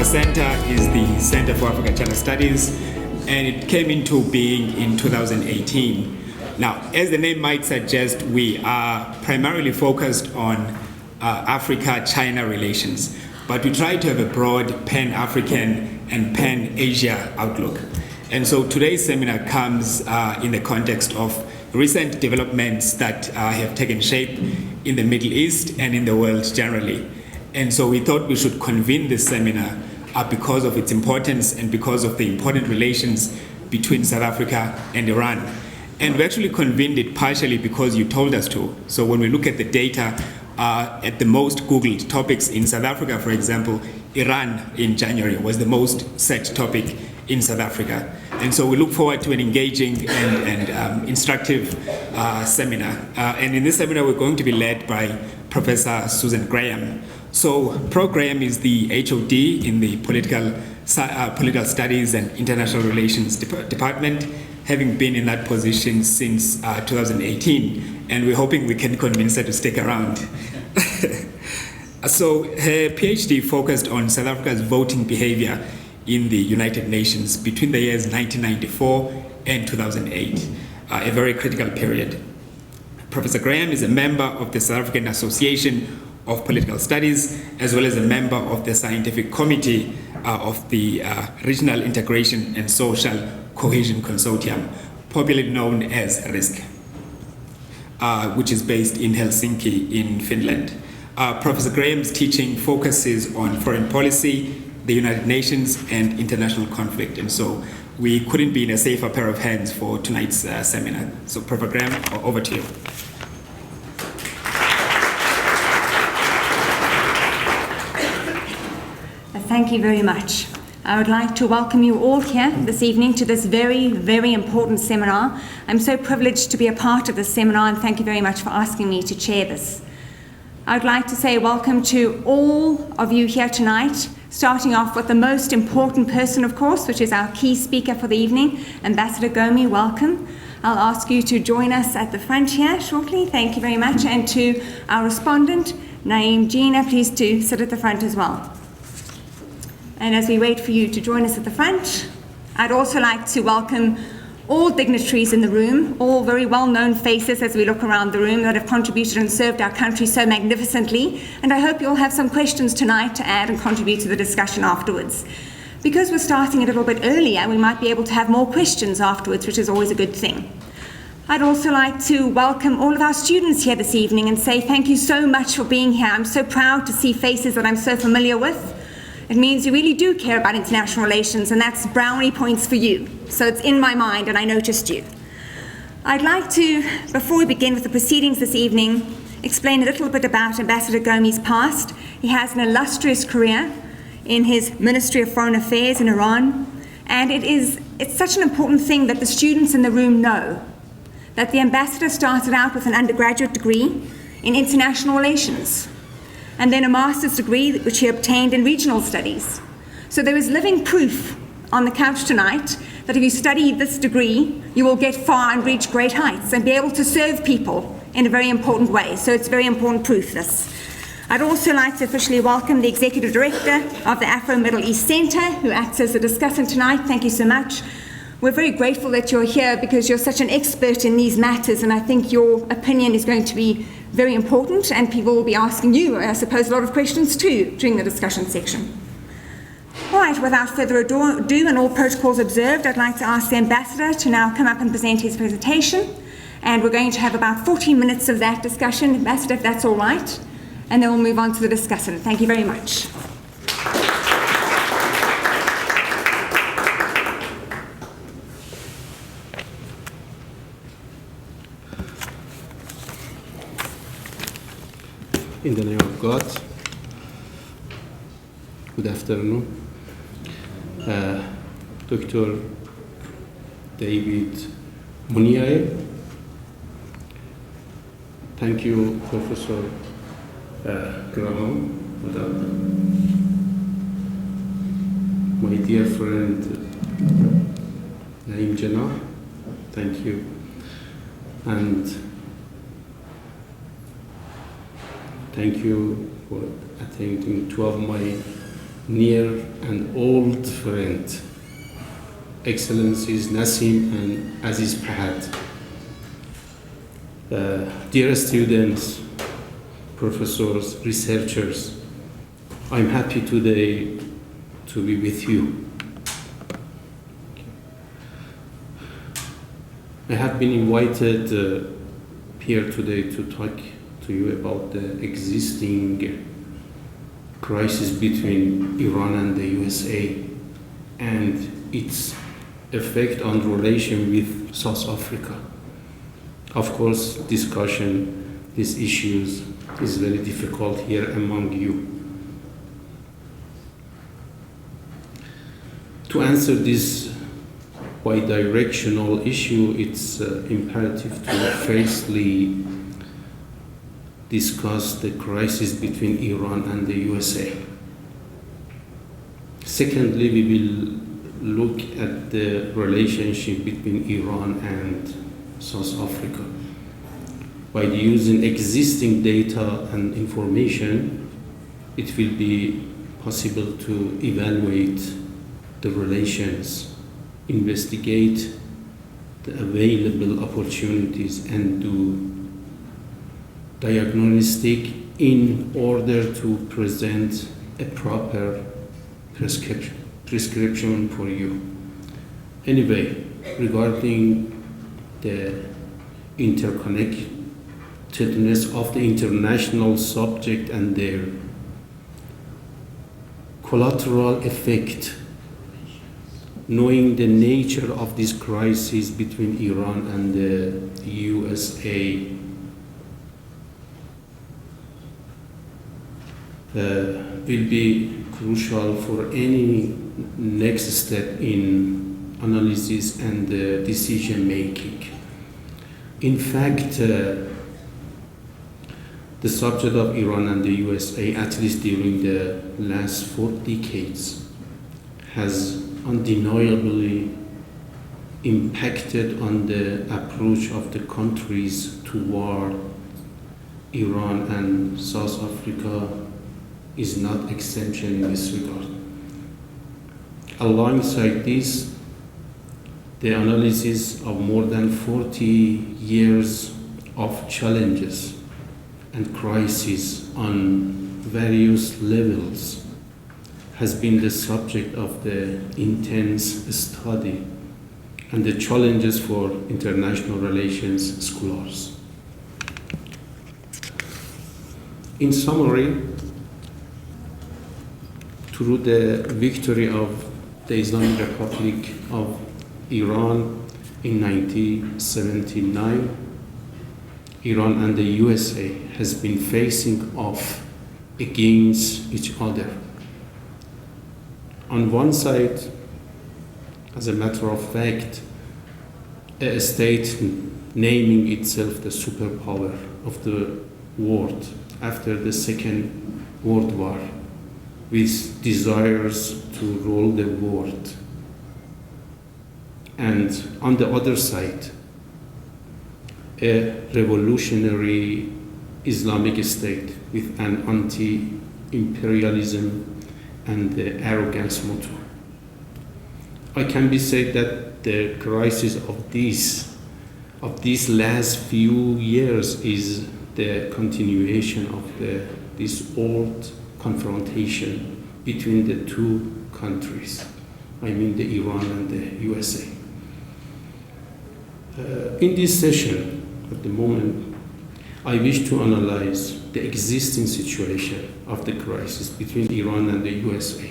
Our center is the Center for Africa-China Studies, and it came into being in 2018. Now, as the name might suggest, we are primarily focused on Africa-China relations, but we try to have a broad pan-African and pan-Asia outlook. And so today's seminar comes in the context of recent developments that have taken shape in the Middle East and in the world generally. And so we thought we should convene this seminar because of its importance and because of the important relations between South Africa and Iran. And we actually convened it partially because you told us to. So when we look at the data, at the most Googled topics in South Africa, for example, Iran in January was the most searched topic in South Africa. And so we look forward to an engaging and instructive seminar. And in this seminar, we're going to be led by Professor Suzy Graham. So Prof Graham is the HOD in the Political Studies and International Relations Department, having been in that position since 2018. And we're hoping we can convince her to stick around. So her PhD focused on South Africa's voting behavior in the United Nations between the years 1994 and 2008, a very critical period. Professor Graham is a member of the South African Association of Political Studies, as well as a member of the Scientific Committee of the Regional Integration and Social Cohesion Consortium, popularly known as RISC, which is based in Helsinki in Finland. Professor Graham's teaching focuses on foreign policy, the United Nations, and international conflict. And so we couldn't be in a safer pair of hands for tonight's seminar. So Professor Graham, over to you. Thank you very much. I would like to welcome you all here this evening to this very, very important seminar. I'm so privileged to be a part of this seminar, and thank you very much for asking me to chair this. I would like to say welcome to all of you here tonight, starting off with the most important person, of course, which is our key speaker for the evening, Ambassador Ghomi. Welcome. I'll ask you to join us at the front here shortly. Thank you very much. And to our respondent, Naeem Jeenah, please do sit at the front as well. And as we wait for you to join us at the front, I'd also like to welcome all dignitaries in the room, all very well-known faces as we look around the room that have contributed and served our country so magnificently. And I hope you'll have some questions tonight to add and contribute to the discussion afterwards. Because we're starting a little bit earlier, we might be able to have more questions afterwards, which is always a good thing. I'd also like to welcome all of our students here this evening and say thank you so much for being here. I'm so proud to see faces that I'm so familiar with. It means you really do care about international relations, and that's brownie points for you. So it's in my mind, and I noticed you. I'd like to, before we begin with the proceedings this evening, explain a little bit about Ambassador Ghomi's past. He has an illustrious career in his Ministry of Foreign Affairs in Iran, and it's such an important thing that the students in the room know, that the ambassador started out with an undergraduate degree in international relations, and then a master's degree which he obtained in regional studies. So there is living proof on the couch tonight that if you study this degree, you will get far and reach great heights and be able to serve people in a very important way. So it's very important proof, this. I'd also like to officially welcome the Executive Director of the Afro-Middle East Centre, who acts as a discussant tonight. Thank you so much. We're very grateful that you're here because you're such an expert in these matters, and I think your opinion is going to be very important, and people will be asking you, I suppose, a lot of questions too during the discussion section. All right, without further ado and all protocols observed, I'd like to ask the Ambassador to now come up and present his presentation, and we're going to have about 14 minutes of that discussion, Ambassador, if that's all right, and then we'll move on to the discussion. Thank you very much. In the name of God, good afternoon. Dr. David Muniae. Thank you, Professor Graham, for that. My dear friend Naeem Jeenah, thank you. And thank you for attending 12 my near and old friend, Excellencies Naeem and Aziz Pahat, dear students, professors, researchers, I'm happy today to be with you. I have been invited here today to talk to you about the existing crisis between Iran and the USA and its effect on relation with South Africa. Of course, discussion these issues is very difficult here among you. To answer this bi-directional issue, it's imperative to firstly discuss the crisis between Iran and the USA. Secondly, we will look at the relationship between Iran and South Africa. By using existing data and information, it will be possible to evaluate the relations, investigate the available opportunities, and do diagnostic in order to present a proper prescription for you. Anyway, regarding the interconnectedness of the international subject and their collateral effect, knowing the nature of this crisis between Iran and the USA, will be crucial for any next step in analysis and decision making. In fact, the subject of Iran and the USA, at least during the last 4 decades, has undeniably impacted on the approach of the countries toward Iran, and South Africa is not exemption in this regard. Alongside this, the analysis of more than 40 years of challenges and crises on various levels has been the subject of the intense study and the challenges for international relations scholars. In summary, through the victory of the Islamic Republic of Iran in 1979, Iran and the USA has been facing off against each other. On one side, as a matter of fact, a state naming itself the superpower of the world after the Second World War, with desires to rule the world. And on the other side, a revolutionary Islamic state with an anti-imperialism and the arrogance motto. I can be said that the crisis of these last few years is the continuation of this old confrontation between the two countries, I mean the Iran and the USA. In this session, at the moment, I wish to analyze the existing situation of the crisis between Iran and the USA.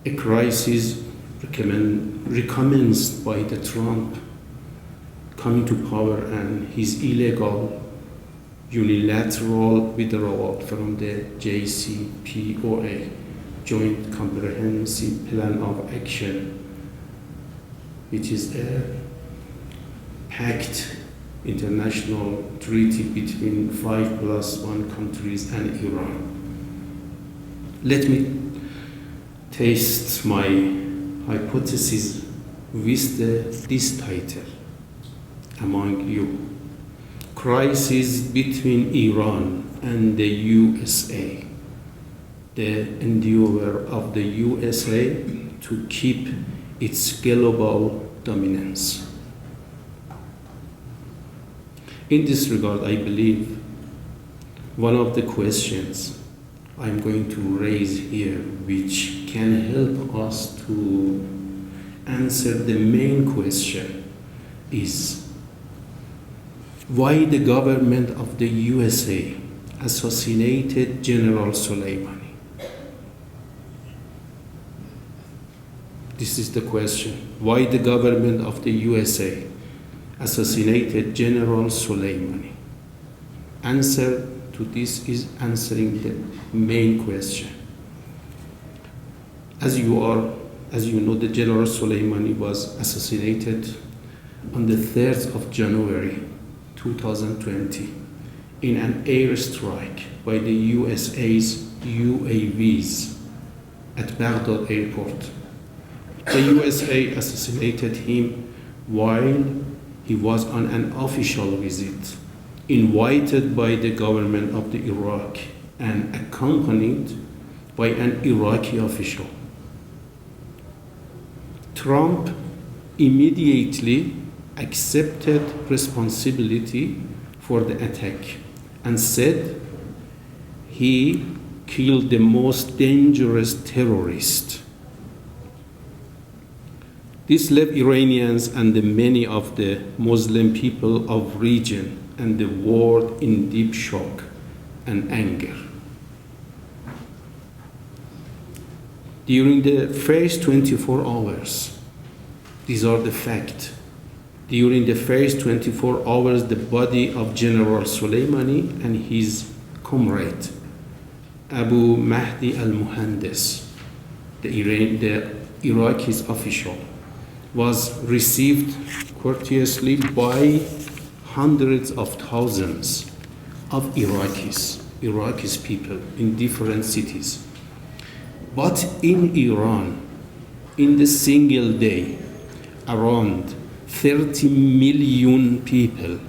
A crisis recommenced by the Trump coming to power and his illegal unilateral withdrawal from the JCPOA, Joint Comprehensive Plan of Action, which is a pact international treaty between 5+1 countries and Iran. Let me test my hypothesis with this title among you: Crisis between Iran and the USA. the endeavor of the USA to keep its global dominance. In this regard, I believe one of the questions I'm going to raise here, which can help us to answer the main question, is why the government of the USA assassinated General Soleimani. This is the question. Why the government of the USA assassinated General Soleimani? Answer to this is answering the main question. As you know, the General Soleimani was assassinated on the 3rd of January 2020 in an airstrike by the USA's UAVs at Baghdad airport. The USA assassinated him while he was on an official visit, invited by the government of the Iraq and accompanied by an Iraqi official. Trump immediately accepted responsibility for the attack and said he killed the most dangerous terrorist. This left Iranians and many of the Muslim people of region and the world in deep shock and anger. During the first 24 hours, these are the facts. During the first 24 hours, the body of General Soleimani and his comrade, Abu Mahdi al-Muhandis, the Iraqi official, was received courteously by hundreds of thousands of Iraqis people in different cities. But in Iran, in the single day, around 30 million people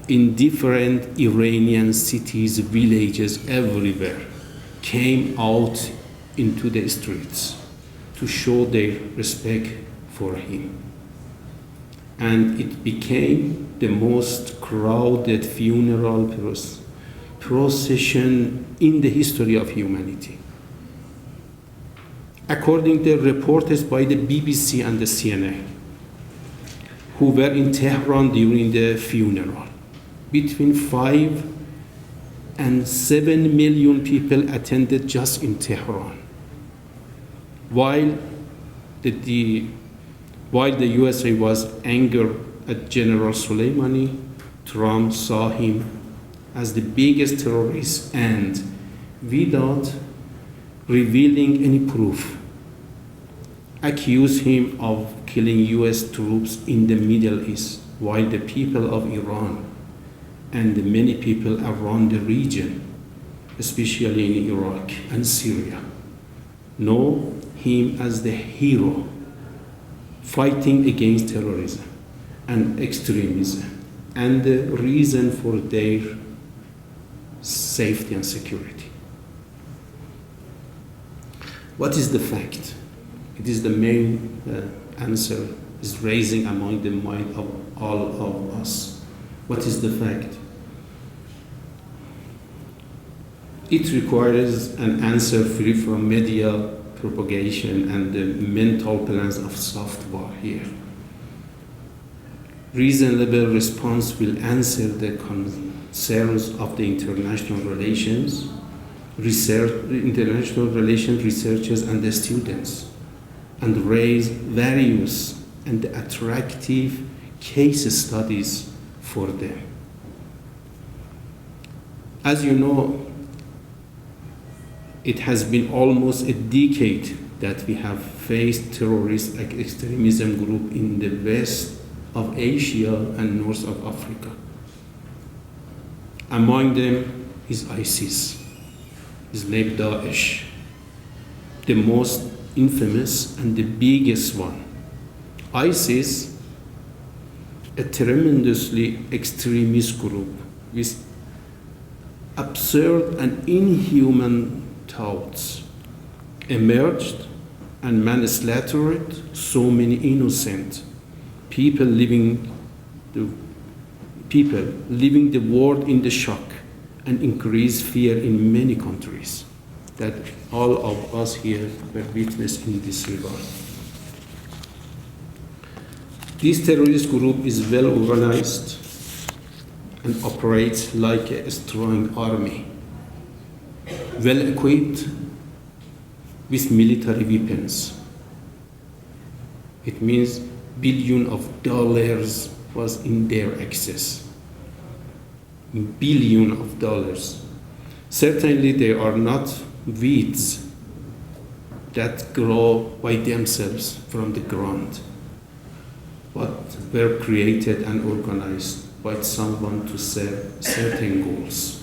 in different Iranian cities, villages, everywhere, came out into the streets to show their respect for him. And it became the most crowded funeral procession in the history of humanity. According to reports by the BBC and the CNN, who were in Tehran during the funeral, between 5 and 7 million people attended just in Tehran. While the USA was angry at General Soleimani, Trump saw him as the biggest terrorist and, without revealing any proof, accused him of killing US troops in the Middle East, while the people of Iran and the many people around the region, especially in Iraq and Syria, know him as the hero fighting against terrorism and extremism and the reason for their safety and security. What is the fact? It is the main answer is raising among the mind of all of us. What is the fact? It requires an answer free from media propagation and the mental plans of soft war here. Reasonable response will answer the concerns of the international relations researchers and the students, and raise various and attractive case studies for them. As you know, it has been almost a decade that we have faced terrorist extremism group in the west of Asia and north of Africa. Among them is ISIS, Islamic Daesh, the most infamous and the biggest one. ISIS, a tremendously extremist group with absurd and inhuman thoughts emerged and manslaughtered so many innocent people leaving the world in the shock and increased fear in many countries that all of us here were witness in this regard. This terrorist group is well organized and operates like a strong army, well equipped with military weapons. It means billions of dollars was in their access. Billions of dollars. Certainly they are not weeds that grow by themselves from the ground, but were created and organized by someone to serve certain goals.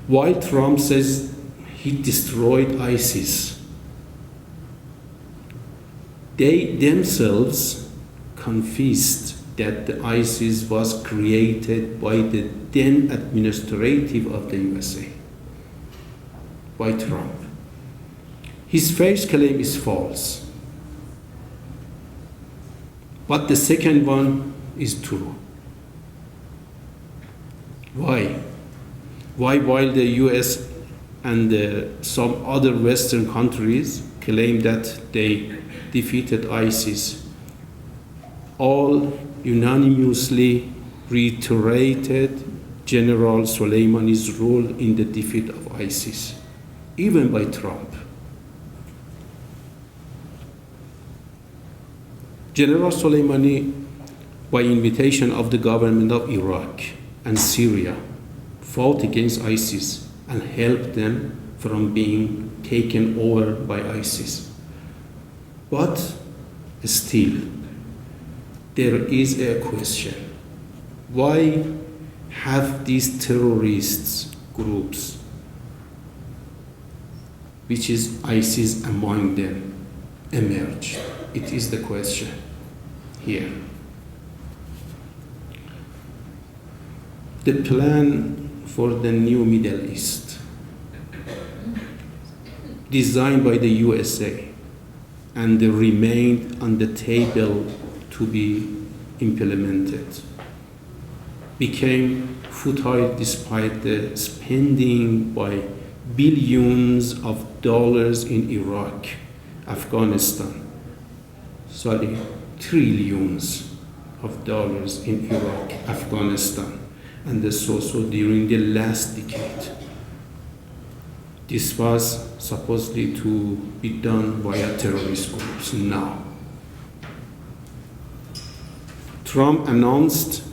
While Trump says he destroyed ISIS, they themselves confessed that the ISIS was created by the then administrative of the USA, by Trump. His first claim is false, but the second one is true. Why? Why, while the US and some other Western countries claim that they defeated ISIS, all unanimously reiterated General Soleimani's role in the defeat of ISIS, even by Trump. General Soleimani, by invitation of the government of Iraq and Syria, fought against ISIS and helped them from being taken over by ISIS. But still, there is a question. Why have these terrorist groups, which is ISIS among them, emerged? It is the question here. The plan for the new Middle East, designed by the USA and remained on the table to be implemented, became futile despite the spending by billions of dollars in Iraq, Afghanistan, trillions of dollars in Iraq, Afghanistan, and this also during the last decade. This was supposedly to be done via terrorist groups now. Trump announced,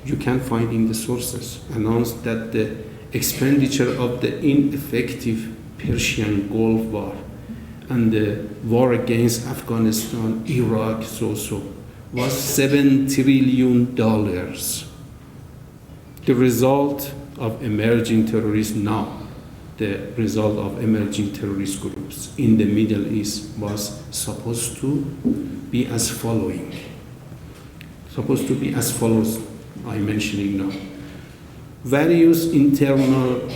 you can find in the sources, announced that the expenditure of the ineffective Persian Gulf War and the war against Afghanistan, Iraq also, was $7 trillion. The result of emerging terrorists now, the result of emerging terrorist groups in the Middle East was supposed to be as following. Supposed to be as follows, I'm mentioning now. Various internal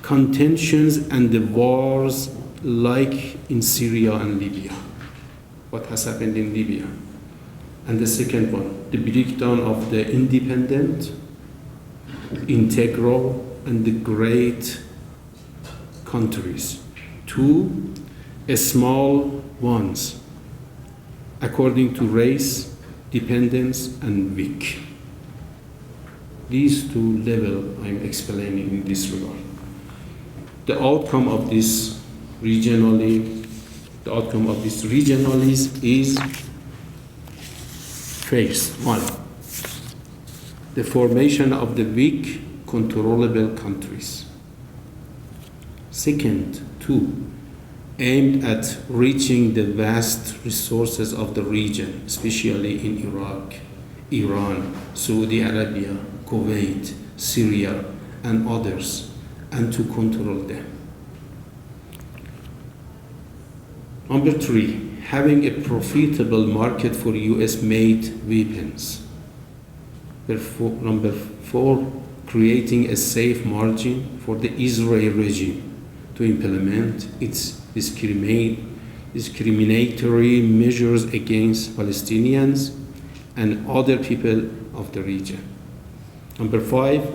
contentions and the wars like in Syria and Libya. What has happened in Libya? And the second one, the breakdown of the independent, integral, and the great countries to small ones, according to race, dependence, and weak. These two levels I'm explaining in this regard. The outcome of this regionalism is first, one, the formation of the weak, controllable countries. Second, two, aimed at reaching the vast resources of the region, especially in Iraq, Iran, Saudi Arabia, Kuwait, Syria, and others, and to control them. Number three, having a profitable market for US-made weapons. Number four, creating a safe margin for the Israeli regime to implement its discriminatory measures against Palestinians and other people of the region. Number 5,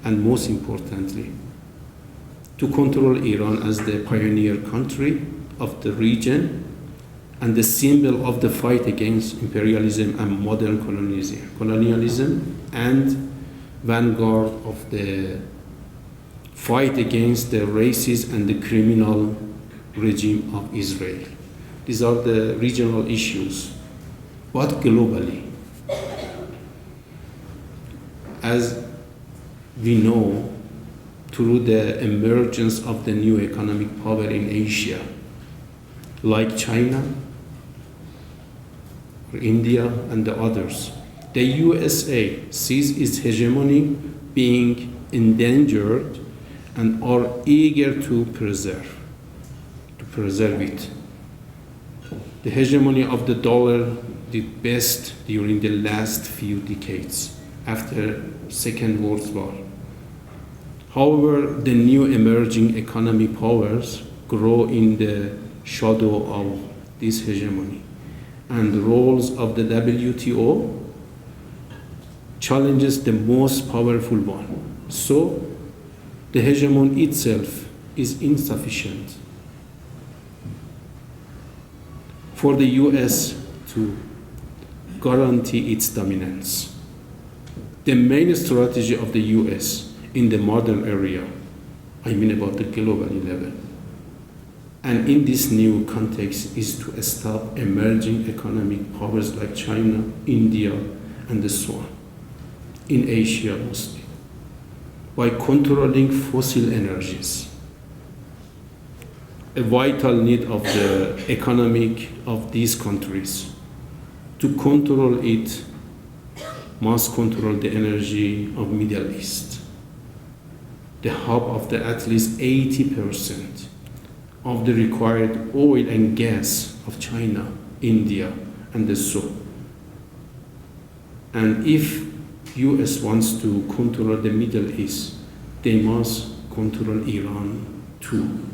and most importantly, to control Iran as the pioneer country of the region and the symbol of the fight against imperialism and modern colonialism and vanguard of the fight against the racist and the criminal regime of Israel. These are the regional issues. But globally, as we know, through the emergence of the new economic power in Asia, like China, or India, and the others, the USA sees its hegemony being endangered and are eager to preserve it. The hegemony of the dollar did best during the last few decades after Second World War. However, the new emerging economic powers grow in the shadow of this hegemony, and the roles of the WTO challenges the most powerful one. So, the hegemon itself is insufficient for the US to guarantee its dominance. The main strategy of the US in the modern area, I mean about the global level, and in this new context, is to stop emerging economic powers like China, India, and so on, in Asia mostly, by controlling fossil energies. A vital need of the economic of these countries. To control it, must control the energy of Middle East, the hub of the at least 80% of the required oil and gas of China, India, and so. And if US wants to control the Middle East, they must control Iran too.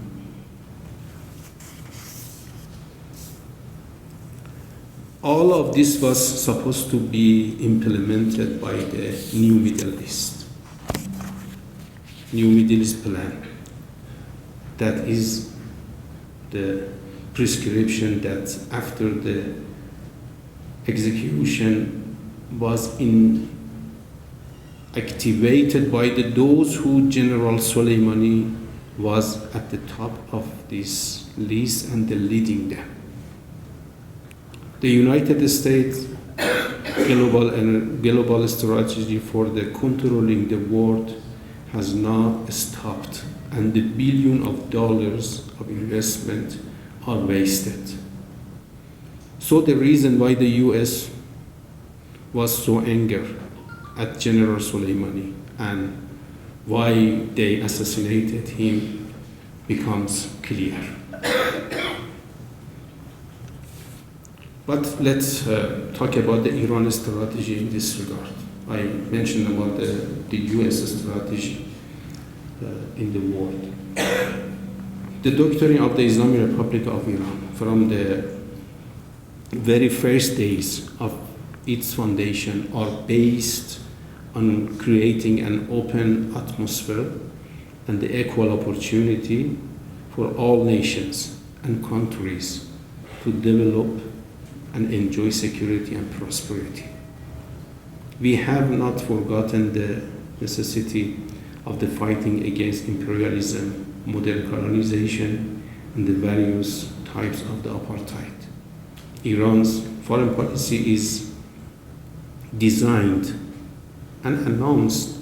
All of this was supposed to be implemented by the New Middle East plan. That is the prescription that after the execution was activated by those who General Soleimani was at the top of this list and leading them. The United States global strategy for the controlling the world has not stopped, and the billions of dollars of investment are wasted. So the reason why the US was so angry at General Soleimani and why they assassinated him becomes clear. But let's talk about the Iran strategy in this regard. I mentioned about the US strategy in the world. The doctrine of the Islamic Republic of Iran from the very first days of its foundation are based on creating an open atmosphere and the equal opportunity for all nations and countries to develop and enjoy security and prosperity. We have not forgotten the necessity of the fighting against imperialism, modern colonization, and the various types of the apartheid. Iran's foreign policy is designed and announced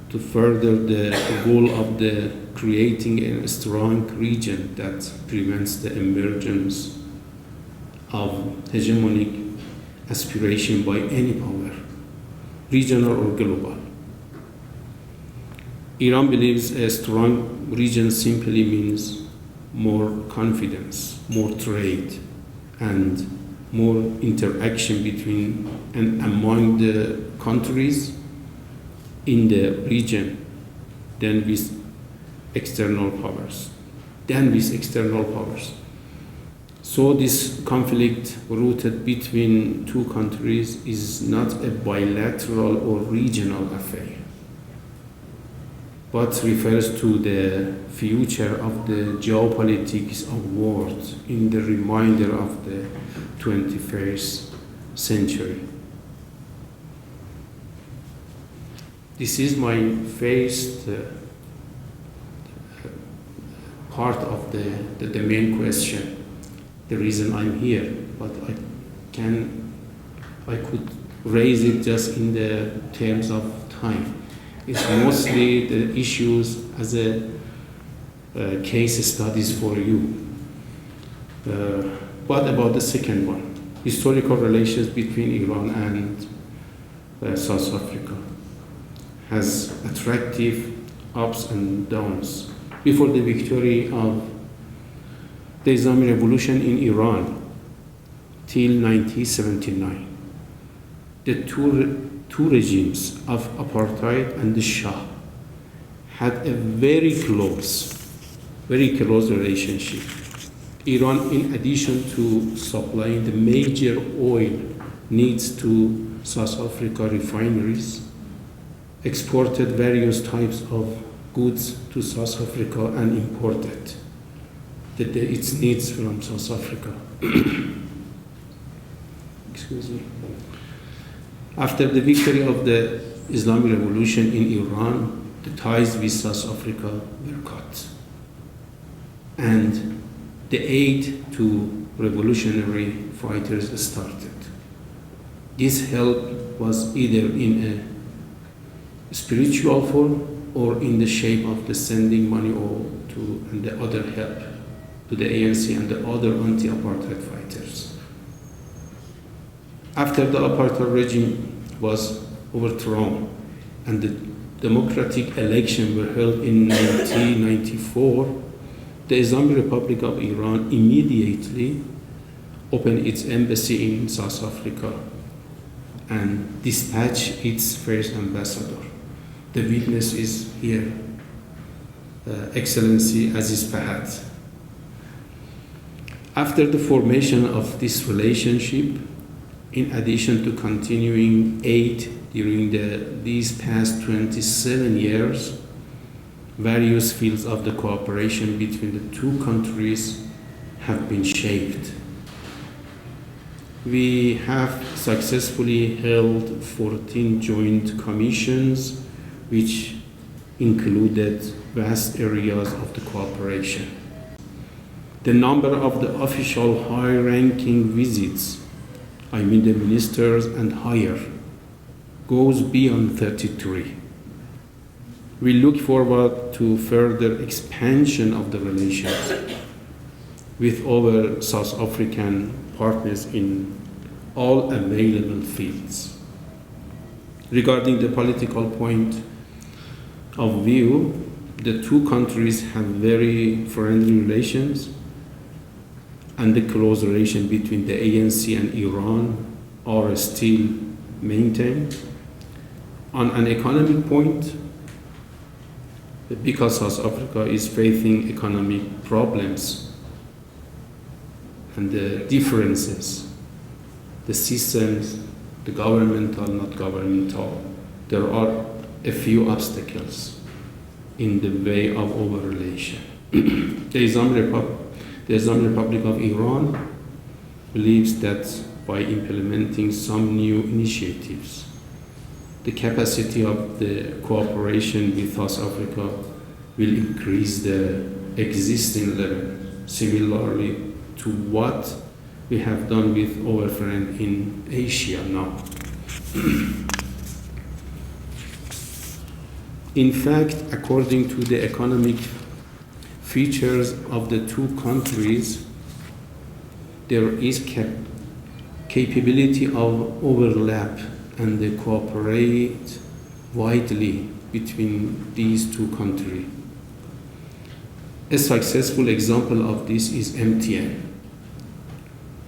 to further the goal of the creating a strong region that prevents the emergence of hegemonic aspiration by any power, regional or global. Iran believes a strong region simply means more confidence, more trade, and more interaction between and among the countries in the region, than with external powers. So this conflict rooted between two countries is not a bilateral or regional affair, but refers to the future of the geopolitics of world in the remainder of the 21st century. This is my first part of the main question, the reason I'm here, but I could raise it just in the terms of time. It's mostly the issues as a case studies for you. What about the second one? Historical relations between Iran and South Africa has attractive ups and downs. Before the victory of the Islamic Revolution in Iran till 1979, the two regimes of apartheid and the Shah had a very close relationship. Iran, in addition to supplying the major oil needs to South Africa refineries, exported various types of goods to South Africa and imported its needs from South Africa. Excuse me. After the victory of the Islamic Revolution in Iran, the ties with South Africa were cut, and the aid to revolutionary fighters started. This help was either in a spiritual form or in the shape of the sending money and the other help to the ANC and the other anti-apartheid fighters. After the apartheid regime was overthrown and the democratic elections were held in 1994, the Islamic Republic of Iran immediately opened its embassy in South Africa and dispatched its first ambassador. The witness is here, Excellency Aziz Fahad. After the formation of this relationship, in addition to continuing aid during these past 27 years, various fields of the cooperation between the two countries have been shaped. We have successfully held 14 joint commissions, which included vast areas of the cooperation. The number of the official high-ranking visits, I mean the ministers and higher, goes beyond 33. We look forward to further expansion of the relations with our South African partners in all available fields. Regarding the political point of view, the two countries have very friendly relations, and the close relation between the ANC and Iran are still maintained. On an economic point, because South Africa is facing economic problems and the differences, the systems, the governmental, not governmental, there are a few obstacles in the way of our relation. The Islamic Republic of Iran believes that by implementing some new initiatives, the capacity of the cooperation with South Africa will increase the existing level, similarly to what we have done with our friend in Asia now. In fact, according to the economic features of the two countries, there is capability of overlap and they cooperate widely between these two countries. A successful example of this is MTN,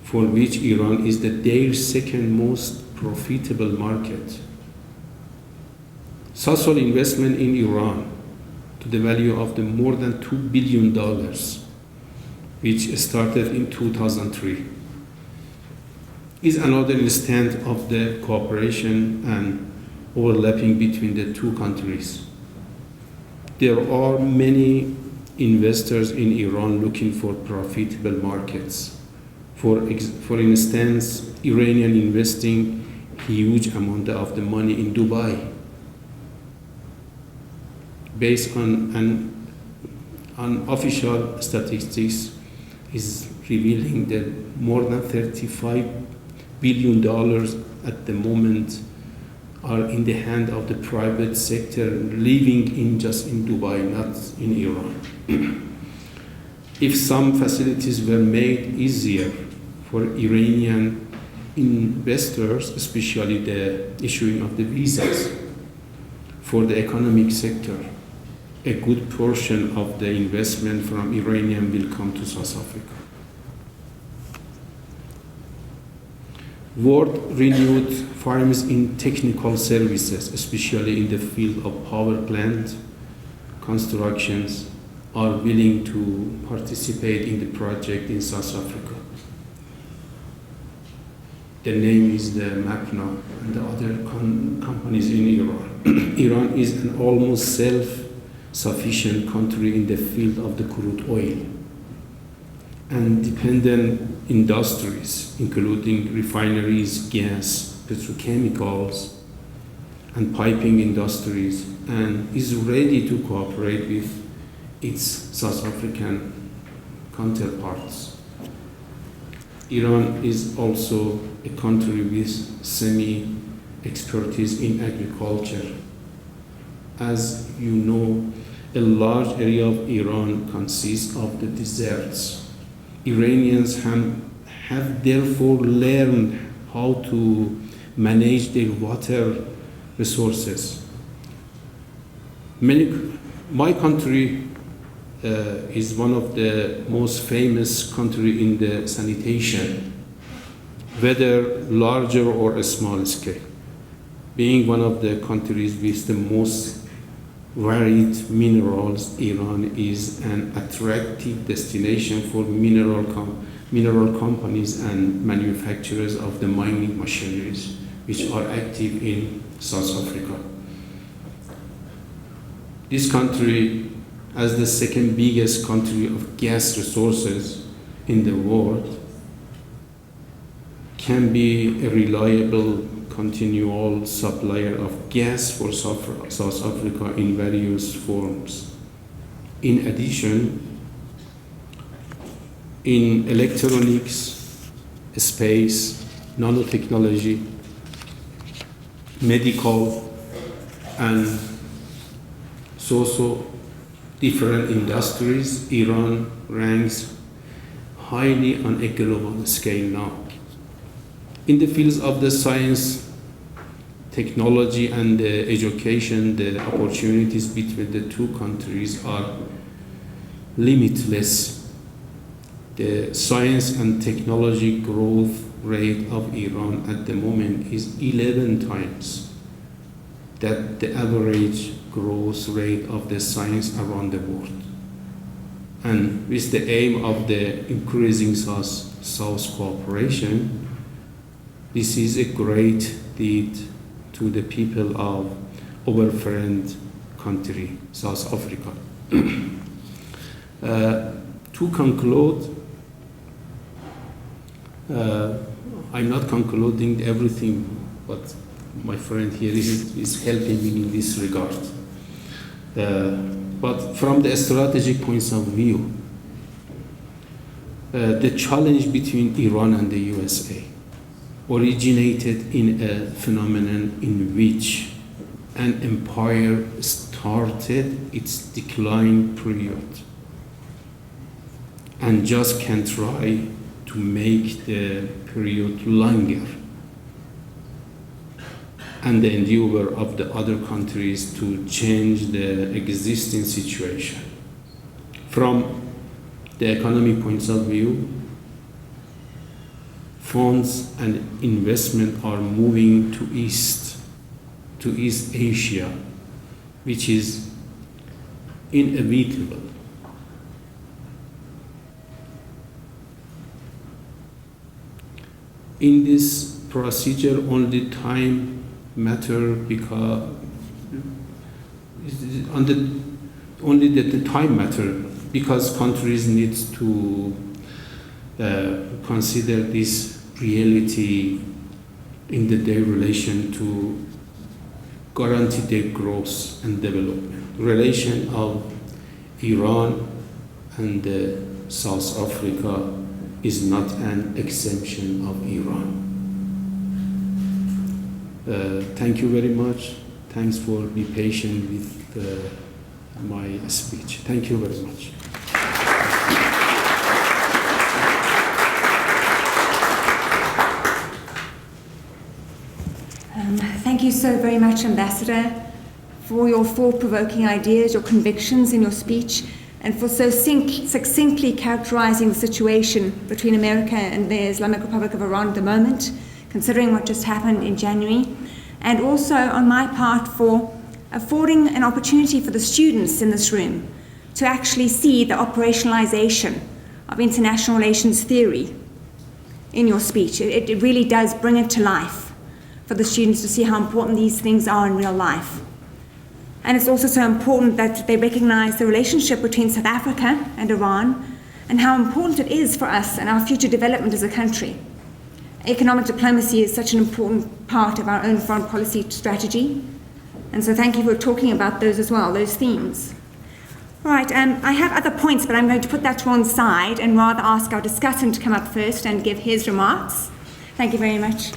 for which Iran is their second most profitable market. Social investment in Iran to the value of the more than $2 billion, which started in 2003, is another instance of the cooperation and overlapping between the two countries. There are many investors in Iran looking for profitable markets. For instance, Iranian investing huge amount of the money in Dubai. Based on official statistics, is revealing that more than $35 billion at the moment are in the hand of the private sector, living in Dubai, not in Iran. If some facilities were made easier for Iranian investors, especially the issuing of the visas for the economic sector, a good portion of the investment from Iranian will come to South Africa. World renewed firms in technical services, especially in the field of power plant constructions, are willing to participate in the project in South Africa. The name is the MAPNA and the other companies in Iran. Iran is an almost self-sufficient country in the field of the crude oil and dependent industries, including refineries, gas, petrochemicals, and piping industries, and is ready to cooperate with its South African counterparts. Iran is also a country with semi-expertise in agriculture. As you know, a large area of Iran consists of the deserts. Iranians have therefore learned how to manage their water resources. My country is one of the most famous country in the sanitation, whether larger or a small scale. Being one of the countries with the most varied minerals, Iran is an attractive destination for mineral companies and manufacturers of the mining machineries, which are active in South Africa. This country, as the second biggest country of gas resources in the world, can be a reliable continual supplier of gas for South Africa in various forms. In addition, in electronics, space, nanotechnology, medical, and so different industries, Iran ranks highly on a global scale now. In the fields of the science, technology, and education, the opportunities between the two countries are limitless. The science and technology growth rate of Iran at the moment is 11 times that the average growth rate of the science around the world. And with the aim of the increasing South cooperation, this is a great deed to the people of our friend country, South Africa. To conclude, I'm not concluding everything, but my friend here is helping me in this regard. But from the strategic points of view, the challenge between Iran and the USA originated in a phenomenon in which an empire started its decline period and just can try to make the period longer, and the endeavor of the other countries to change the existing situation. From the economic points of view, funds and investment are moving to East Asia, which is inevitable. In this procedure, only time matter because only the time matter because countries need to consider this reality in their relation to guarantee their growth and development. Relation of Iran and South Africa is not an exemption of Iran. Thank you very much. Thanks for being patient with my speech. Thank you very much. Thank you so very much, Ambassador, for your thought-provoking ideas, your convictions in your speech, and for so succinctly characterizing the situation between America and the Islamic Republic of Iran at the moment, considering what just happened in January, and also on my part for affording an opportunity for the students in this room to actually see the operationalization of international relations theory in your speech. It really does bring it to life for the students to see how important these things are in real life. And it's also so important that they recognize the relationship between South Africa and Iran and how important it is for us and our future development as a country. Economic diplomacy is such an important part of our own foreign policy strategy. And so thank you for talking about those as well, those themes. All right, I have other points, but I'm going to put that to one side and rather ask our discussant to come up first and give his remarks. Thank you very much.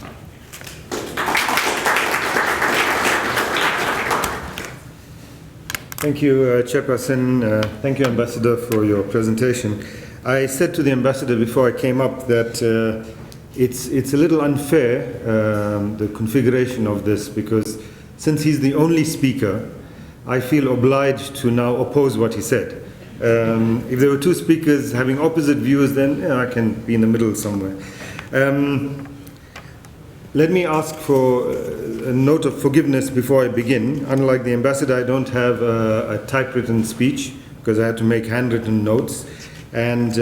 Thank you, Chairperson. Thank you, Ambassador, for your presentation. I said to the Ambassador before I came up that it's a little unfair, the configuration of this, because since he's the only speaker, I feel obliged to now oppose what he said. If there were two speakers having opposite views, then I can be in the middle somewhere. Let me ask for a note of forgiveness before I begin. Unlike the Ambassador, I don't have a typewritten speech because I had to make handwritten notes, and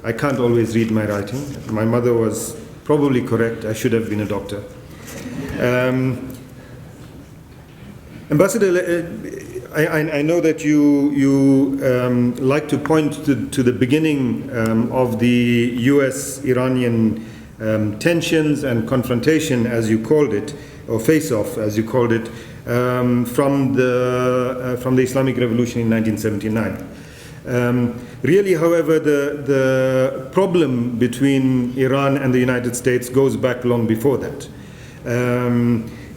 I can't always read my writing. My mother was probably correct. I should have been a doctor. Ambassador, I know that you like to point to the beginning of the US-Iranian tensions and confrontation, as you called it, or face-off, as you called it, from the Islamic Revolution in 1979. Really, however, the problem between Iran and the United States goes back long before that.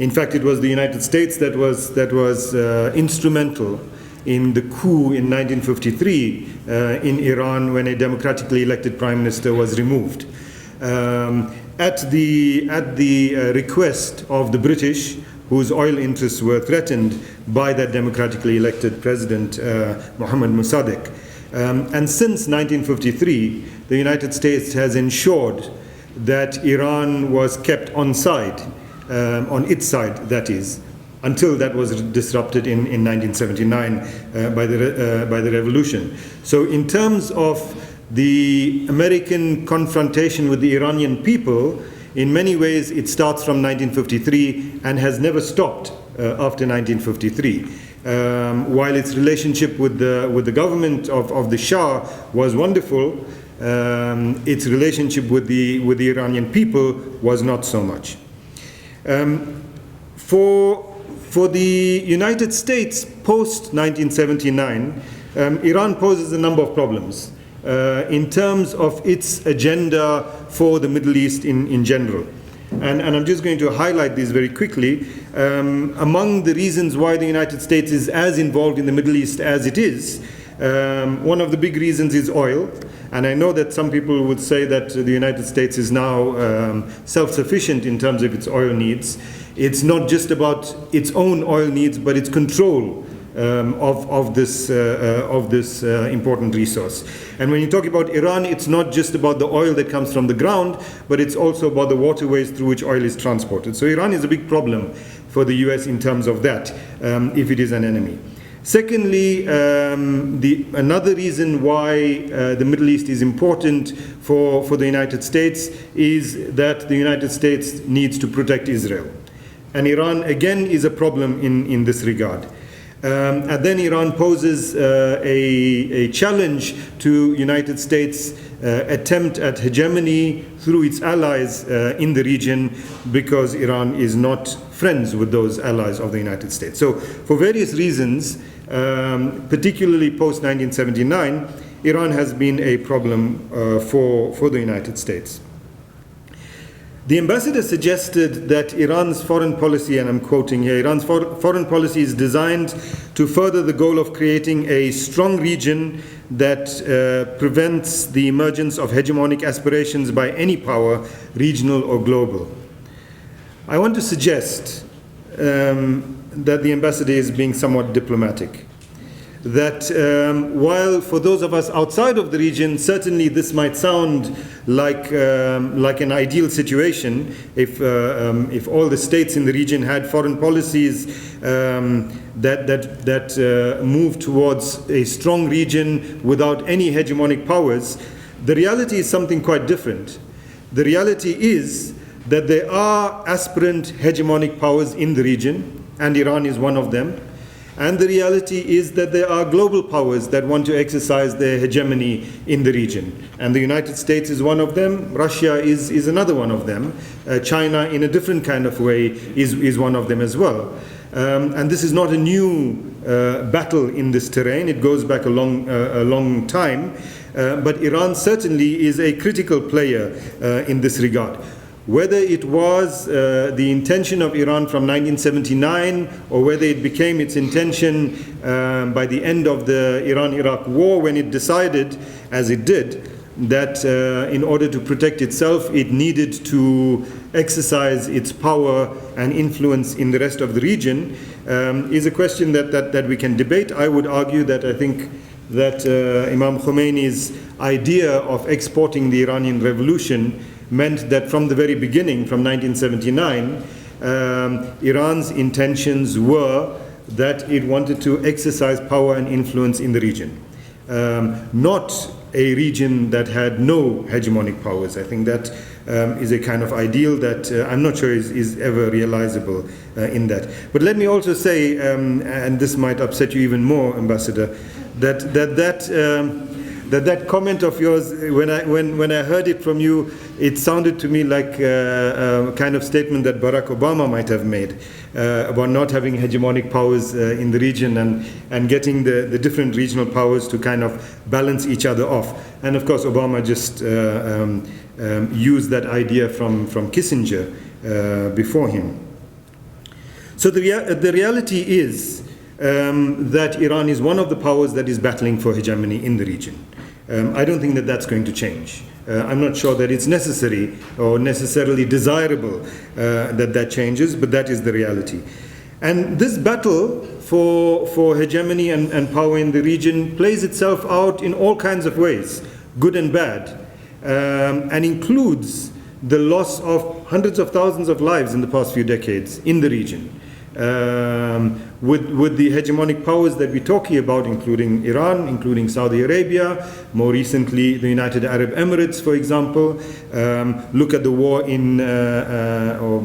In fact, it was the United States that was instrumental in the coup in 1953 in Iran when a democratically elected prime minister was removed. At the request of the British, whose oil interests were threatened by that democratically elected president, Mohammad Mossadegh. And since 1953, the United States has ensured that Iran was kept on side, on its side, that is, until that was disrupted in 1979 by the revolution. So in terms of the American confrontation with the Iranian people, in many ways it starts from 1953 and has never stopped after 1953. While its relationship with the government of the Shah was wonderful, its relationship with the Iranian people was not so much. For the United States post-1979, Iran poses a number of problems in terms of its agenda for the Middle East in general. And I'm just going to highlight these very quickly. Among the reasons why the United States is as involved in the Middle East as it is, one of the big reasons is oil. And I know that some people would say that the United States is now self-sufficient in terms of its oil needs. It's not just about its own oil needs, but its control of this important resource. And when you talk about Iran, it's not just about the oil that comes from the ground, but it's also about the waterways through which oil is transported. So Iran is a big problem for the US in terms of that, if it is an enemy. Secondly, another reason why the Middle East is important for the United States is that the United States needs to protect Israel. And Iran, again, is a problem in this regard. And then Iran poses a challenge to United States attempt at hegemony through its allies in the region, because Iran is not friends with those allies of the United States. So for various reasons, particularly post-1979, Iran has been a problem for the United States. The ambassador suggested that Iran's foreign policy, and I'm quoting here, Iran's foreign policy is designed to further the goal of creating a strong region that prevents the emergence of hegemonic aspirations by any power, regional or global. I want to suggest that the ambassador is being somewhat diplomatic. That while for those of us outside of the region, certainly this might sound like an ideal situation if all the states in the region had foreign policies that move towards a strong region without any hegemonic powers. The reality is something quite different. The reality is that there are aspirant hegemonic powers in the region, and Iran is one of them. And the reality is that there are global powers that want to exercise their hegemony in the region. And the United States is one of them. Russia is another one of them. China, in a different kind of way, is one of them as well. And this is not a new battle in this terrain. It goes back a long time. But Iran certainly is a critical player in this regard. Whether it was the intention of Iran from 1979, or whether it became its intention by the end of the Iran-Iraq war, when it decided, as it did, that in order to protect itself, it needed to exercise its power and influence in the rest of the region, is a question that we can debate. I would argue that I think that Imam Khomeini's idea of exporting the Iranian Revolution meant that from the very beginning, from 1979, Iran's intentions were that it wanted to exercise power and influence in the region. Not a region that had no hegemonic powers. I think that is a kind of ideal that I'm not sure is ever realizable in that. But let me also say, and this might upset you even more, Ambassador, that comment of yours, when I heard it from you, it sounded to me like a kind of statement that Barack Obama might have made about not having hegemonic powers in the region and getting the different regional powers to kind of balance each other off. And of course, Obama just used that idea from Kissinger before him. So the reality is that Iran is one of the powers that is battling for hegemony in the region. I don't think that that's going to change. I'm not sure that it's necessary or necessarily desirable that changes, but that is the reality. And this battle for hegemony and power in the region plays itself out in all kinds of ways, good and bad, and includes the loss of hundreds of thousands of lives in the past few decades in the region. With the hegemonic powers that we're talking about, including Iran, including Saudi Arabia, more recently the United Arab Emirates, for example. Look at the war or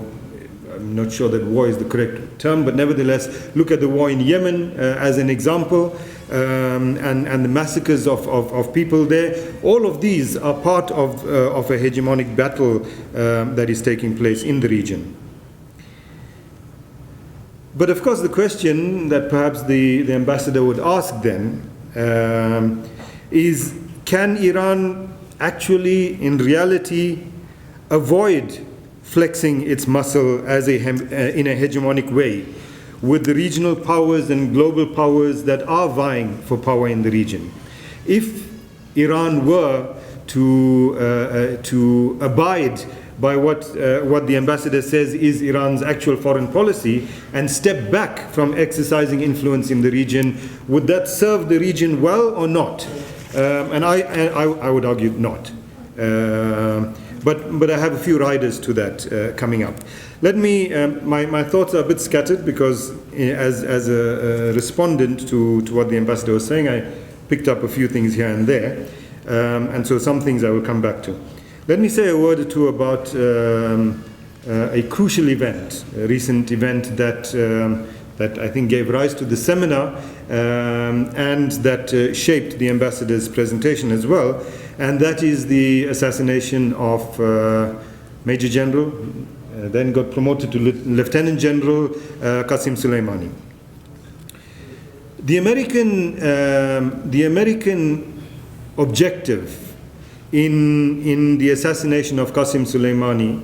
I'm not sure that war is the correct term, but nevertheless, look at the war in Yemen as an example, and the massacres of people there. All of these are part of a hegemonic battle that is taking place in the region. But of course, the question that perhaps the ambassador would ask then is, can Iran actually, in reality, avoid flexing its muscle in a hegemonic way with the regional powers and global powers that are vying for power in the region? If Iran were to abide by what the ambassador says is Iran's actual foreign policy and step back from exercising influence in the region, would that serve the region well or not? And I would argue not. But I have a few riders to that coming up. Let me, my thoughts are a bit scattered because as a respondent to what the ambassador was saying, I picked up a few things here and there. And so some things I will come back to. Let me say a word or two about a crucial event, a recent event that I think gave rise to the seminar and that shaped the ambassador's presentation as well, and that is the assassination of Major General, then got promoted to Lieutenant General Qasem Soleimani. The American objective in the assassination of Qasem Soleimani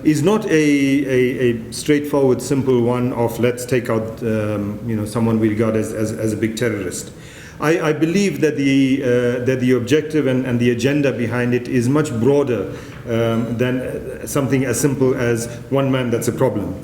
is not a straightforward, simple one of let's take out someone we regard as a big terrorist. I believe that the objective and the agenda behind it is much broader than something as simple as one man that's a problem.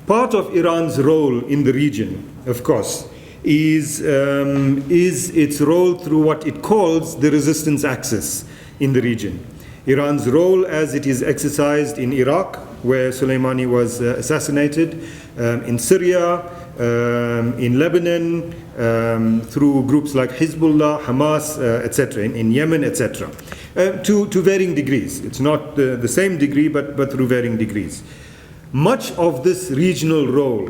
Part of Iran's role in the region, of course, is its role through what it calls the resistance axis in the region. Iran's role as it is exercised in Iraq, where Soleimani was assassinated, in Syria, in Lebanon, through groups like Hezbollah, Hamas, etc., in Yemen, etc., to varying degrees. It's not the same degree, but through varying degrees. Much of this regional role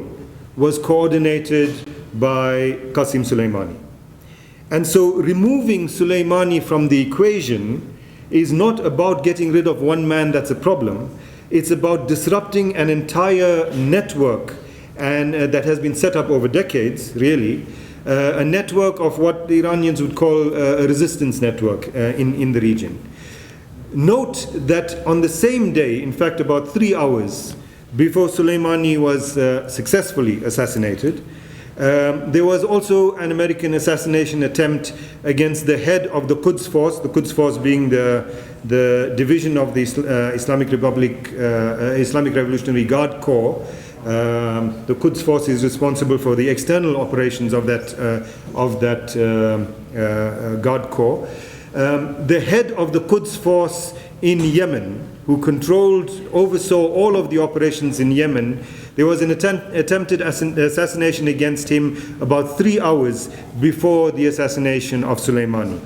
was coordinated by Qasem Soleimani. And so removing Soleimani from the equation is not about getting rid of one man that's a problem. It's about disrupting an entire network and that has been set up over decades, really, a network of what the Iranians would call a resistance network in the region. Note that on the same day, in fact about 3 hours before Soleimani was successfully assassinated, there was also an American assassination attempt against the head of the Quds Force being the division of the Islamic Revolutionary Guard Corps. The Quds Force is responsible for the external operations of that Guard Corps. The head of the Quds Force in Yemen, who oversaw all of the operations in Yemen, there was an attempted assassination against him about 3 hours before the assassination of Soleimani.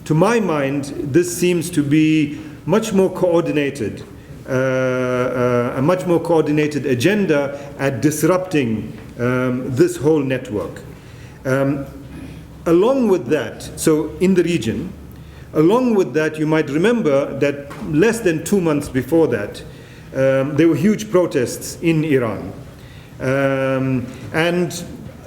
To my mind, this seems to be much more coordinated, a much more coordinated agenda at disrupting this whole network. Along with that, so in the region, along with that, you might remember that less than 2 months before that, there were huge protests in Iran. And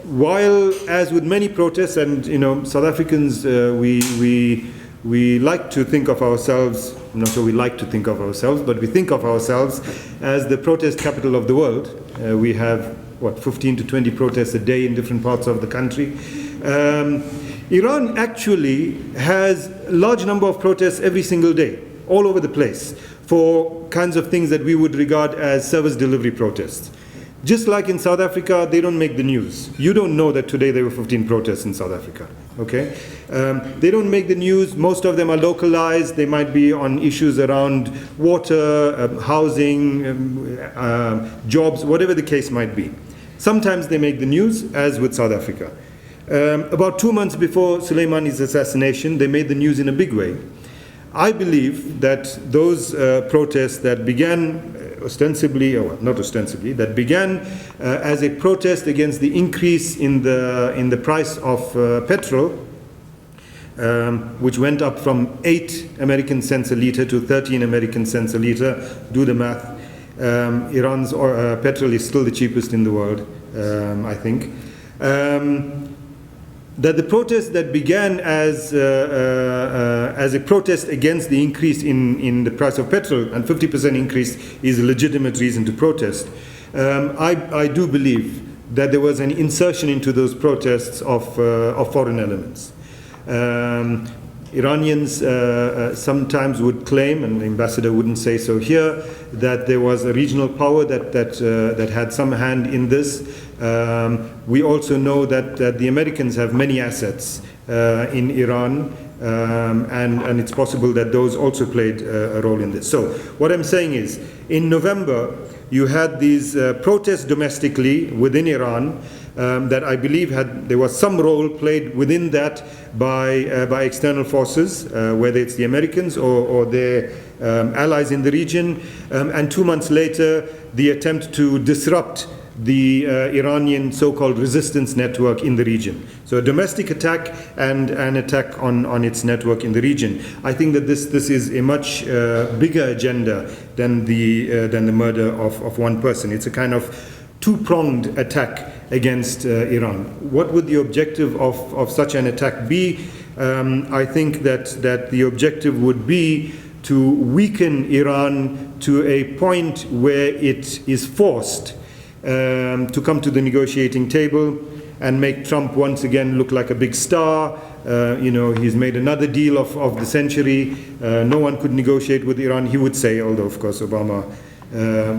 while, as with many protests, and South Africans, we like to think of ourselves, I'm not sure we like to think of ourselves, but we think of ourselves as the protest capital of the world. We have, 15 to 20 protests a day in different parts of the country. Iran actually has a large number of protests every single day, all over the place, for kinds of things that we would regard as service delivery protests. Just like in South Africa, they don't make the news. You don't know that today there were 15 protests in South Africa, okay? They don't make the news. Most of them are localized. They might be on issues around water, housing, jobs, whatever the case might be. Sometimes they make the news, as with South Africa. About 2 months before Soleimani's assassination, they made the news in a big way. I believe that those protests that began ostensibly, or not ostensibly, that began as a protest against the increase in the price of petrol, which went up from 8 American cents a liter to 13 American cents a liter. Do the math. Iran's petrol is still the cheapest in the world, I think. That the protest that began as a protest against the increase in the price of petrol, and 50% increase is a legitimate reason to protest, I do believe that there was an insertion into those protests of foreign elements. Iranians sometimes would claim, and the ambassador wouldn't say so here, that there was a regional power that had some hand in this. We also know that the Americans have many assets in Iran, and it's possible that those also played a role in this. So what I'm saying is, in November, you had these protests domestically within Iran that I believe there was some role played within that by external forces, whether it's the Americans or their allies in the region, and 2 months later, the attempt to disrupt the Iranian so-called resistance network in the region. So a domestic attack and an attack on its network in the region. I think that this is a much bigger agenda than the murder of one person. It's a kind of two-pronged attack against Iran. What would the objective of such an attack be? I think that the objective would be to weaken Iran to a point where it is forced to come to the negotiating table and make Trump once again look like a big star. He's made another deal of the century. No one could negotiate with Iran, he would say, although of course Obama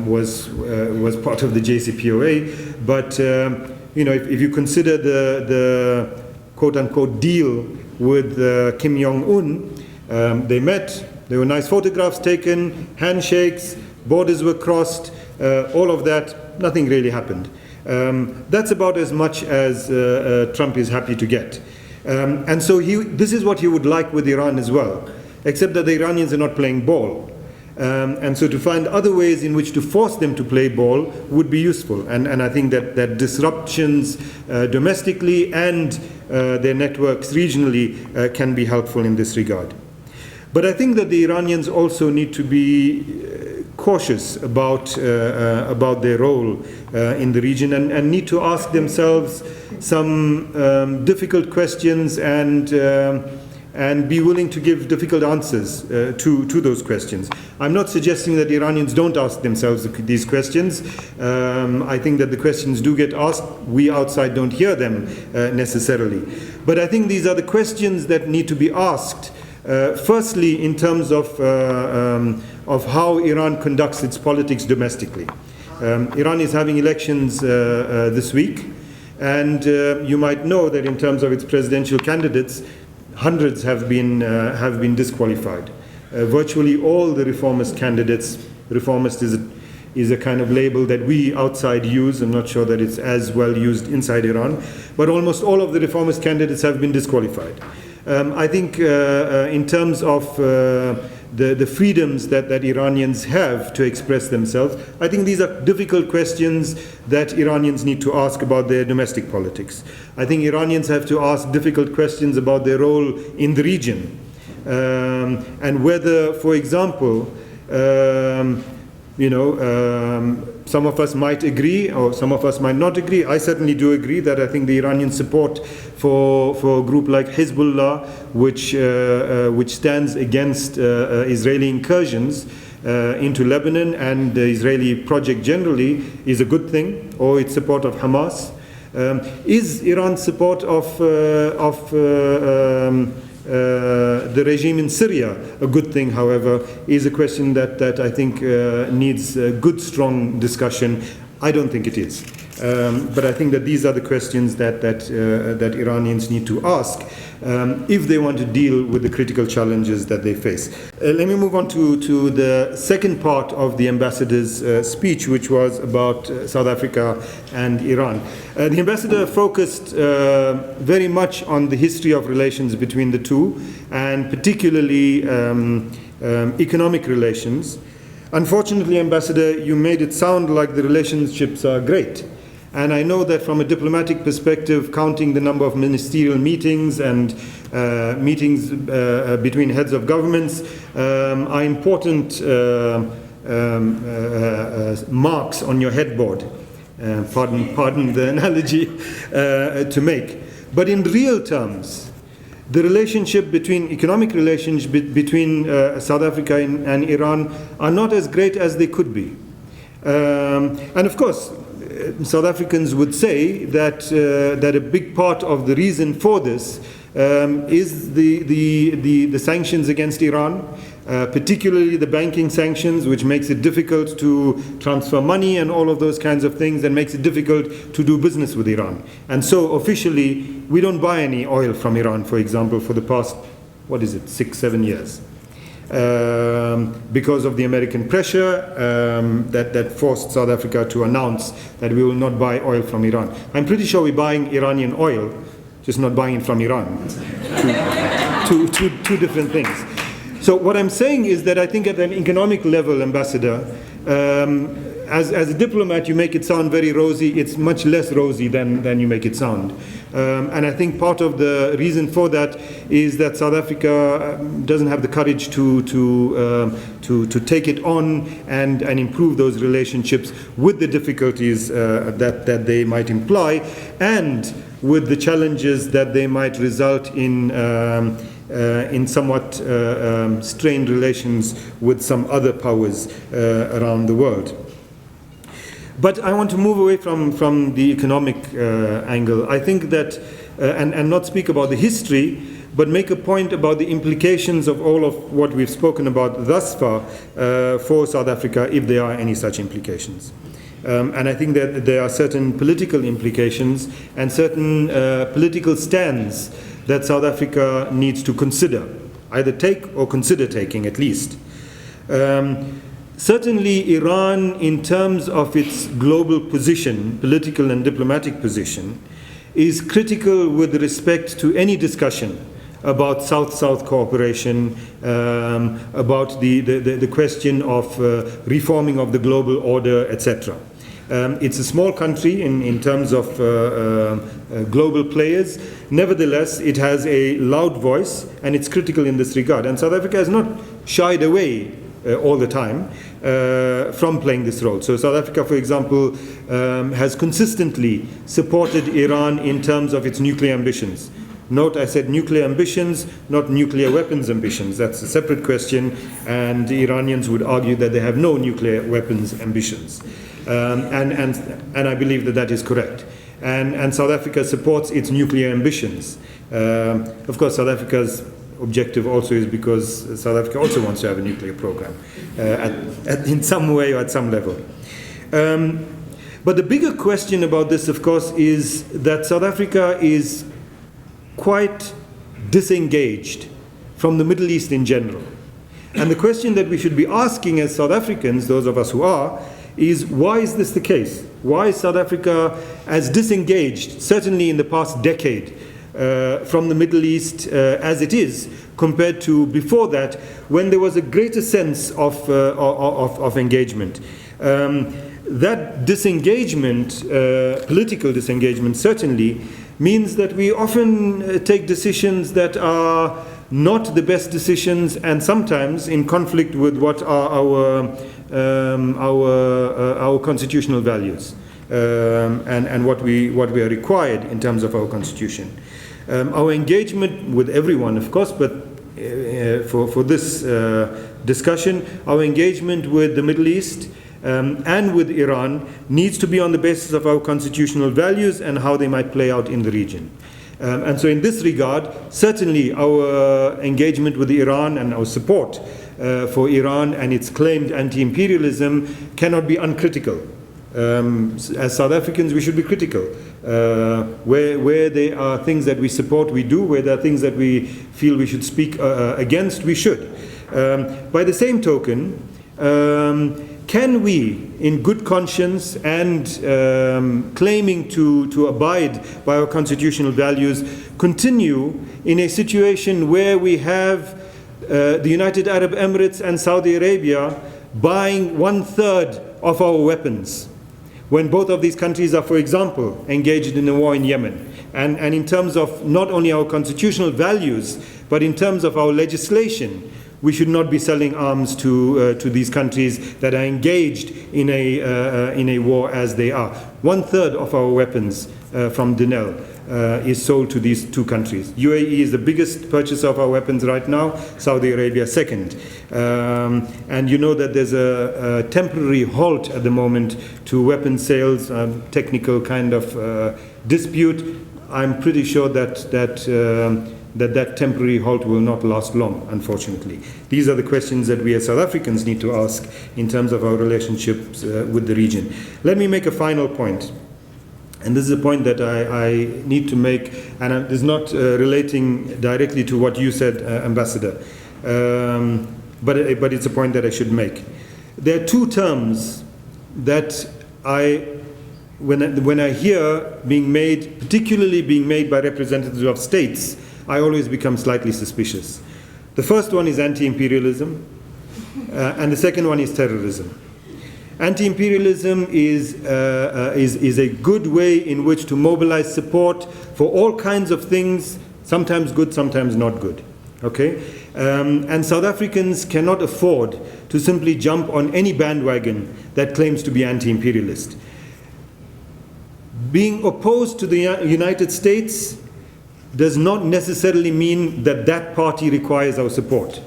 was part of the JCPOA. But if you consider the quote-unquote deal with Kim Jong-un, they met, there were nice photographs taken, handshakes, borders were crossed, all of that. Nothing really happened. That's about as much as Trump is happy to get. And so this is what he would like with Iran as well, except that the Iranians are not playing ball. And so to find other ways in which to force them to play ball would be useful. And I think that disruptions domestically and their networks regionally can be helpful in this regard. But I think that the Iranians also need to be cautious about their role in the region and need to ask themselves some difficult questions and be willing to give difficult answers to those questions. I'm not suggesting that the Iranians don't ask themselves these questions. I think that the questions do get asked. We outside don't hear them necessarily. But I think these are the questions that need to be asked. Firstly, in terms of how Iran conducts its politics domestically. Iran is having elections this week, and you might know that in terms of its presidential candidates, hundreds have been disqualified. Virtually all the reformist candidates, reformist is a kind of label that we outside use. I'm not sure that it's as well used inside Iran, but almost all of the reformist candidates have been disqualified. I think in terms of the freedoms that Iranians have to express themselves, I think these are difficult questions that Iranians need to ask about their domestic politics. I think Iranians have to ask difficult questions about their role in the region, and whether, for example, some of us might agree or some of us might not agree. I certainly do agree that I think the Iranian support for a group like Hezbollah, which stands against Israeli incursions into Lebanon and the Israeli project generally, is a good thing, or its support of Hamas. Is Iran's support of the regime in Syria a good thing, however, is a question that I think needs a good, strong discussion. I don't think it is. But I think that these are the questions that Iranians need to ask if they want to deal with the critical challenges that they face. Let me move on to the second part of the ambassador's speech, which was about South Africa and Iran. The ambassador focused very much on the history of relations between the two, and particularly economic relations. Unfortunately, Ambassador, you made it sound like the relationships are great. And I know that from a diplomatic perspective, counting the number of ministerial meetings and meetings between heads of governments are important marks on your headboard. Pardon the analogy to make. But in real terms, the economic relations between South Africa and Iran are not as great as they could be. And of course, South Africans would say that a big part of the reason for this is the sanctions against Iran, particularly the banking sanctions, which makes it difficult to transfer money and all of those kinds of things, and makes it difficult to do business with Iran. And so officially, we don't buy any oil from Iran, for example, for the past, 6-7 years. Because of the American pressure that forced South Africa to announce that we will not buy oil from Iran. I'm pretty sure we're buying Iranian oil, just not buying it from Iran. Two different things. So what I'm saying is that I think at an economic level, Ambassador, as a diplomat, you make it sound very rosy. It's much less rosy than you make it sound. And I think part of the reason for that is that South Africa doesn't have the courage to take it on and improve those relationships with the difficulties that they might imply, and with the challenges that they might result in somewhat strained relations with some other powers around the world. But I want to move away from the economic angle. I think that, and not speak about the history, but make a point about the implications of all of what we've spoken about thus far for South Africa, if there are any such implications. And I think that there are certain political implications and certain political stands that South Africa needs to consider, either take or consider taking at least. Certainly Iran, in terms of its global position, political and diplomatic position, is critical with respect to any discussion about South-South cooperation, about the question of reforming of the global order, etc. It's a small country in terms of global players. Nevertheless, it has a loud voice, and it's critical in this regard. And South Africa has not shied away all the time from playing this role. So South Africa, for example, has consistently supported Iran in terms of its nuclear ambitions. Note, I said nuclear ambitions, not nuclear weapons ambitions. That's a separate question, and the Iranians would argue that they have no nuclear weapons ambitions. And I believe that is correct. And South Africa supports its nuclear ambitions. Of course, South Africa's objective also is because South Africa also wants to have a nuclear program in some way or at some level. But the bigger question about this, of course, is that South Africa is quite disengaged from the Middle East in general. And the question that we should be asking as South Africans, those of us who are, is why is this the case? Why is South Africa as disengaged, certainly in the past decade, from the Middle East as it is, compared to before that, when there was a greater sense of engagement? That disengagement, political disengagement certainly, means that we often take decisions that are not the best decisions, and sometimes in conflict with what are our constitutional values and what we are required in terms of our constitution. Our engagement with everyone, of course, but for this discussion, our engagement with the Middle East and with Iran needs to be on the basis of our constitutional values and how they might play out in the region. And so in this regard, certainly our engagement with Iran and our support for Iran and its claimed anti-imperialism cannot be uncritical. As South Africans, we should be critical. Where there are things that we support, we do. Where there are things that we feel we should speak against, we should. By the same token, can we, in good conscience and claiming to abide by our constitutional values, continue in a situation where we have the United Arab Emirates and Saudi Arabia buying 1/3 of our weapons, when both of these countries are, for example, engaged in a war in Yemen? And in terms of not only our constitutional values, but in terms of our legislation, we should not be selling arms to these countries that are engaged in a war as they are. 1/3 of our weapons from Denel is sold to these two countries. UAE is the biggest purchaser of our weapons right now, Saudi Arabia second. And you know that there's a temporary halt at the moment to weapon sales, technical kind of dispute. I'm pretty sure that that that temporary halt will not last long, unfortunately. These are the questions that we as South Africans need to ask in terms of our relationships with the region. Let me make a final point. And this is a point that I need to make, and it is not relating directly to what you said, Ambassador, but it's a point that I should make. There are two terms that when I hear being made, particularly being made by representatives of states, I always become slightly suspicious. The first one is anti-imperialism, and the second one is terrorism. Anti-imperialism is a good way in which to mobilize support for all kinds of things, sometimes good, sometimes not good. Okay? And South Africans cannot afford to simply jump on any bandwagon that claims to be anti-imperialist. Being opposed to the United States does not necessarily mean that that party requires our support.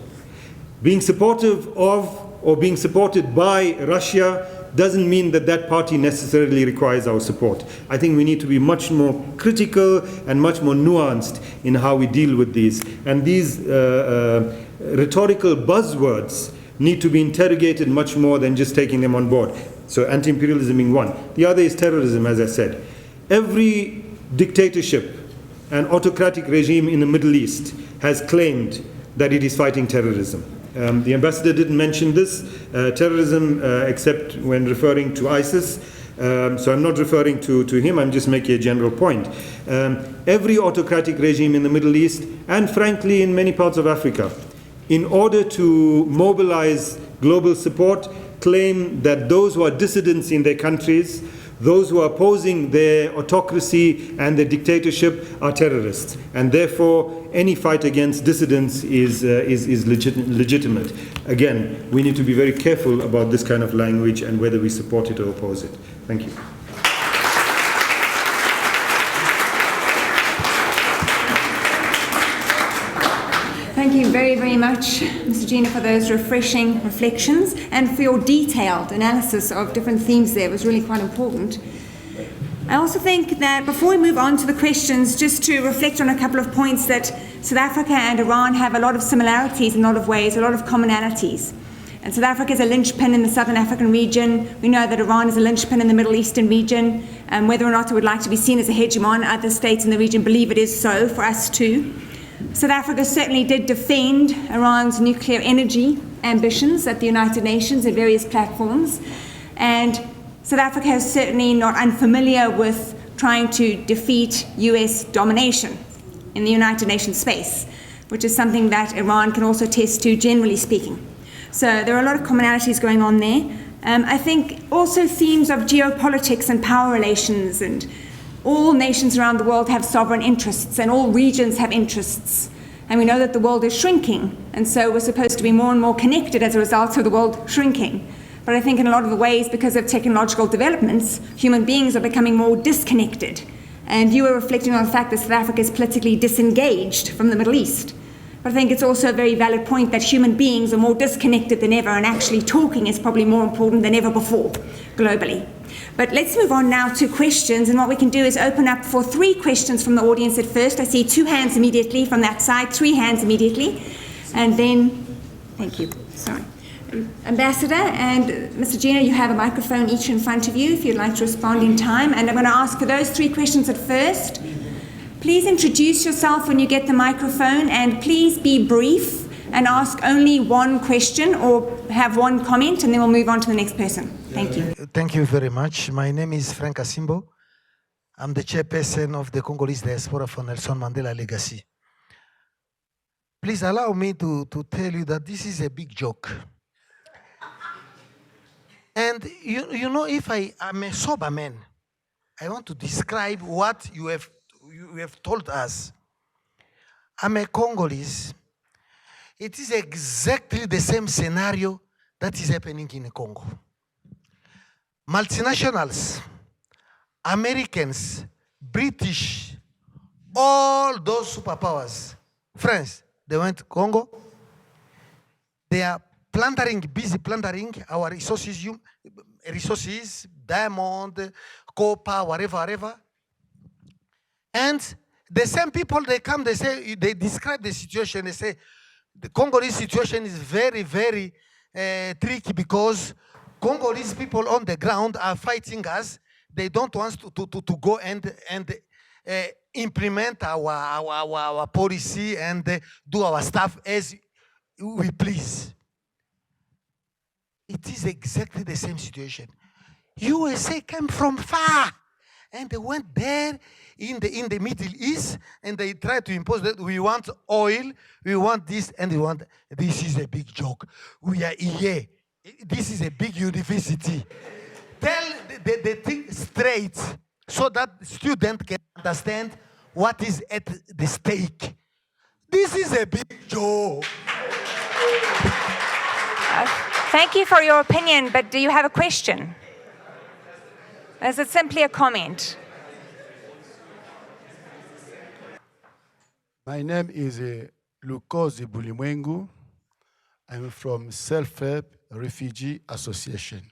Being supportive of or being supported by Russia doesn't mean that that party necessarily requires our support. I think we need to be much more critical and much more nuanced in how we deal with these. And these rhetorical buzzwords need to be interrogated much more than just taking them on board. So anti-imperialism being one. The other is terrorism, as I said. Every dictatorship and autocratic regime in the Middle East has claimed that it is fighting terrorism. The ambassador didn't mention this, terrorism, except when referring to ISIS. So I'm not referring to him, I'm just making a general point. Every autocratic regime in the Middle East, and frankly in many parts of Africa, in order to mobilize global support, claim that those who are dissidents in their countries, those who are opposing their autocracy and their dictatorship are terrorists. And therefore, any fight against dissidents is legitimate. Again, we need to be very careful about this kind of language and whether we support it or oppose it. Thank you. Thank you very, very much, Mr. Jeenah, for those refreshing reflections and for your detailed analysis of different themes there. It was really quite important. I also think that before we move on to the questions, just to reflect on a couple of points, that South Africa and Iran have a lot of similarities in a lot of ways, a lot of commonalities. And South Africa is a linchpin in the Southern African region. We know that Iran is a linchpin in the Middle Eastern region. Whether or not it would like to be seen as a hegemon, other states in the region believe it is so, for us too. South Africa certainly did defend Iran's nuclear energy ambitions at the United Nations at various platforms, and South Africa is certainly not unfamiliar with trying to defeat US domination in the United Nations space, which is something that Iran can also attest to, generally speaking. So there are a lot of commonalities going on there. I think also themes of geopolitics and power relations, and all nations around the world have sovereign interests and all regions have interests. And we know that the world is shrinking, and so we're supposed to be more and more connected as a result of the world shrinking. But I think in a lot of the ways, because of technological developments, human beings are becoming more disconnected. And you were reflecting on the fact that South Africa is politically disengaged from the Middle East. But I think it's also a very valid point that human beings are more disconnected than ever, and actually talking is probably more important than ever before, globally. But let's move on now to questions, and what we can do is open up for 3 questions from the audience at first. I see 2 hands immediately from that side, 3 hands immediately, and then, thank you, sorry. Ambassador and Mr. Jeenah, you have a microphone each in front of you if you'd like to respond in time, and I'm going to ask for those 3 questions at first. Please introduce yourself when you get the microphone, and please be brief and ask only 1 question or have 1 comment, and then we'll move on to the next person. Thank you. Thank you very much. My name is Frank Asimbo. I'm the chairperson of the Congolese Diaspora for Nelson Mandela Legacy. Please allow me to tell you that this is a big joke. And you know, if I'm a sober man, I want to describe what you have told us. I'm a Congolese. It is exactly the same scenario that is happening in Congo. Multinationals, Americans, British, all those superpowers, France, they went to Congo. They are busy plundering our resources, diamond, copper, whatever. And The same people, they come, they say, they describe the situation, they say, the Congolese situation is very, very tricky because Congolese people on the ground are fighting us. They don't want to go and implement our policy and do our stuff as we please. It is exactly the same situation. USA came from far and they went there in the Middle East and they tried to impose that we want oil, we want this, and we want, this is a big joke. We are here. This is a big university. Tell the thing straight so that student can understand what is at the stake. This is a big joke. Thank you for your opinion, but do you have a question? Is it simply a comment? My name is Lukozi Bulimwengu. I'm from Self-Help Refugee Association.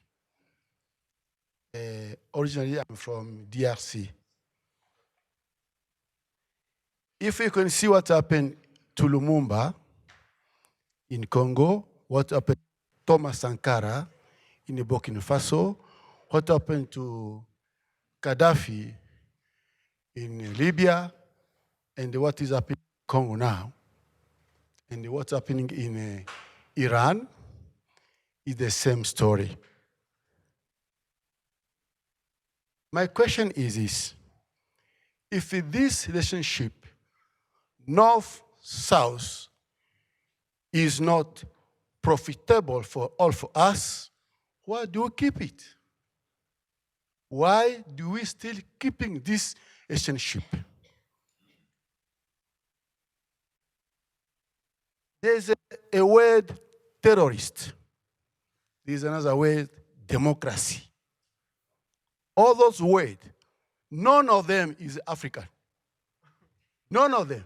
Originally, I'm from DRC. If you can see what happened to Lumumba in Congo, what happened to Thomas Sankara in Burkina Faso, what happened to Gaddafi in Libya, and what is happening in Congo now, and what's happening in Iran is the same story. My question is this: if this relationship, North-South, is not profitable for all of us, why do we keep it? Why do we still keeping this relationship? There's a word, terrorist. There's another word, democracy. All those words, none of them is African. None of them.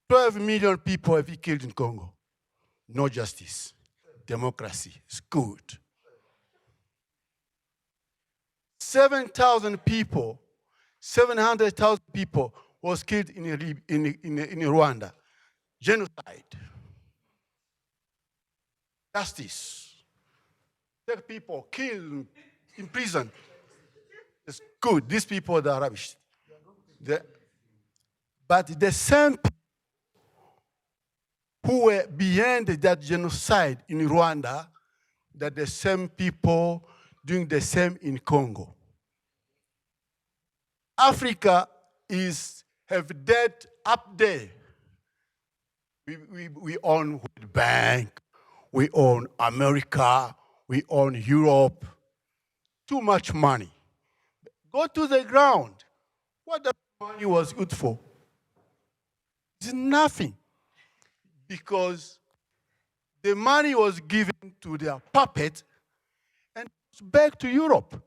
12 million people have been killed in Congo. No justice. Democracy is good. 7,000 people, 700,000 people was killed in Rwanda. Genocide. Justice. Take people killed in prison. It's good. These people are rubbish. But the same people who were behind that genocide in Rwanda, that the same people doing the same in Congo. Africa have debt up there. We own World Bank, we own America, we own Europe. Too much money. Go to the ground. What the money was good for? It's nothing. Because the money was given to their puppet and back to Europe.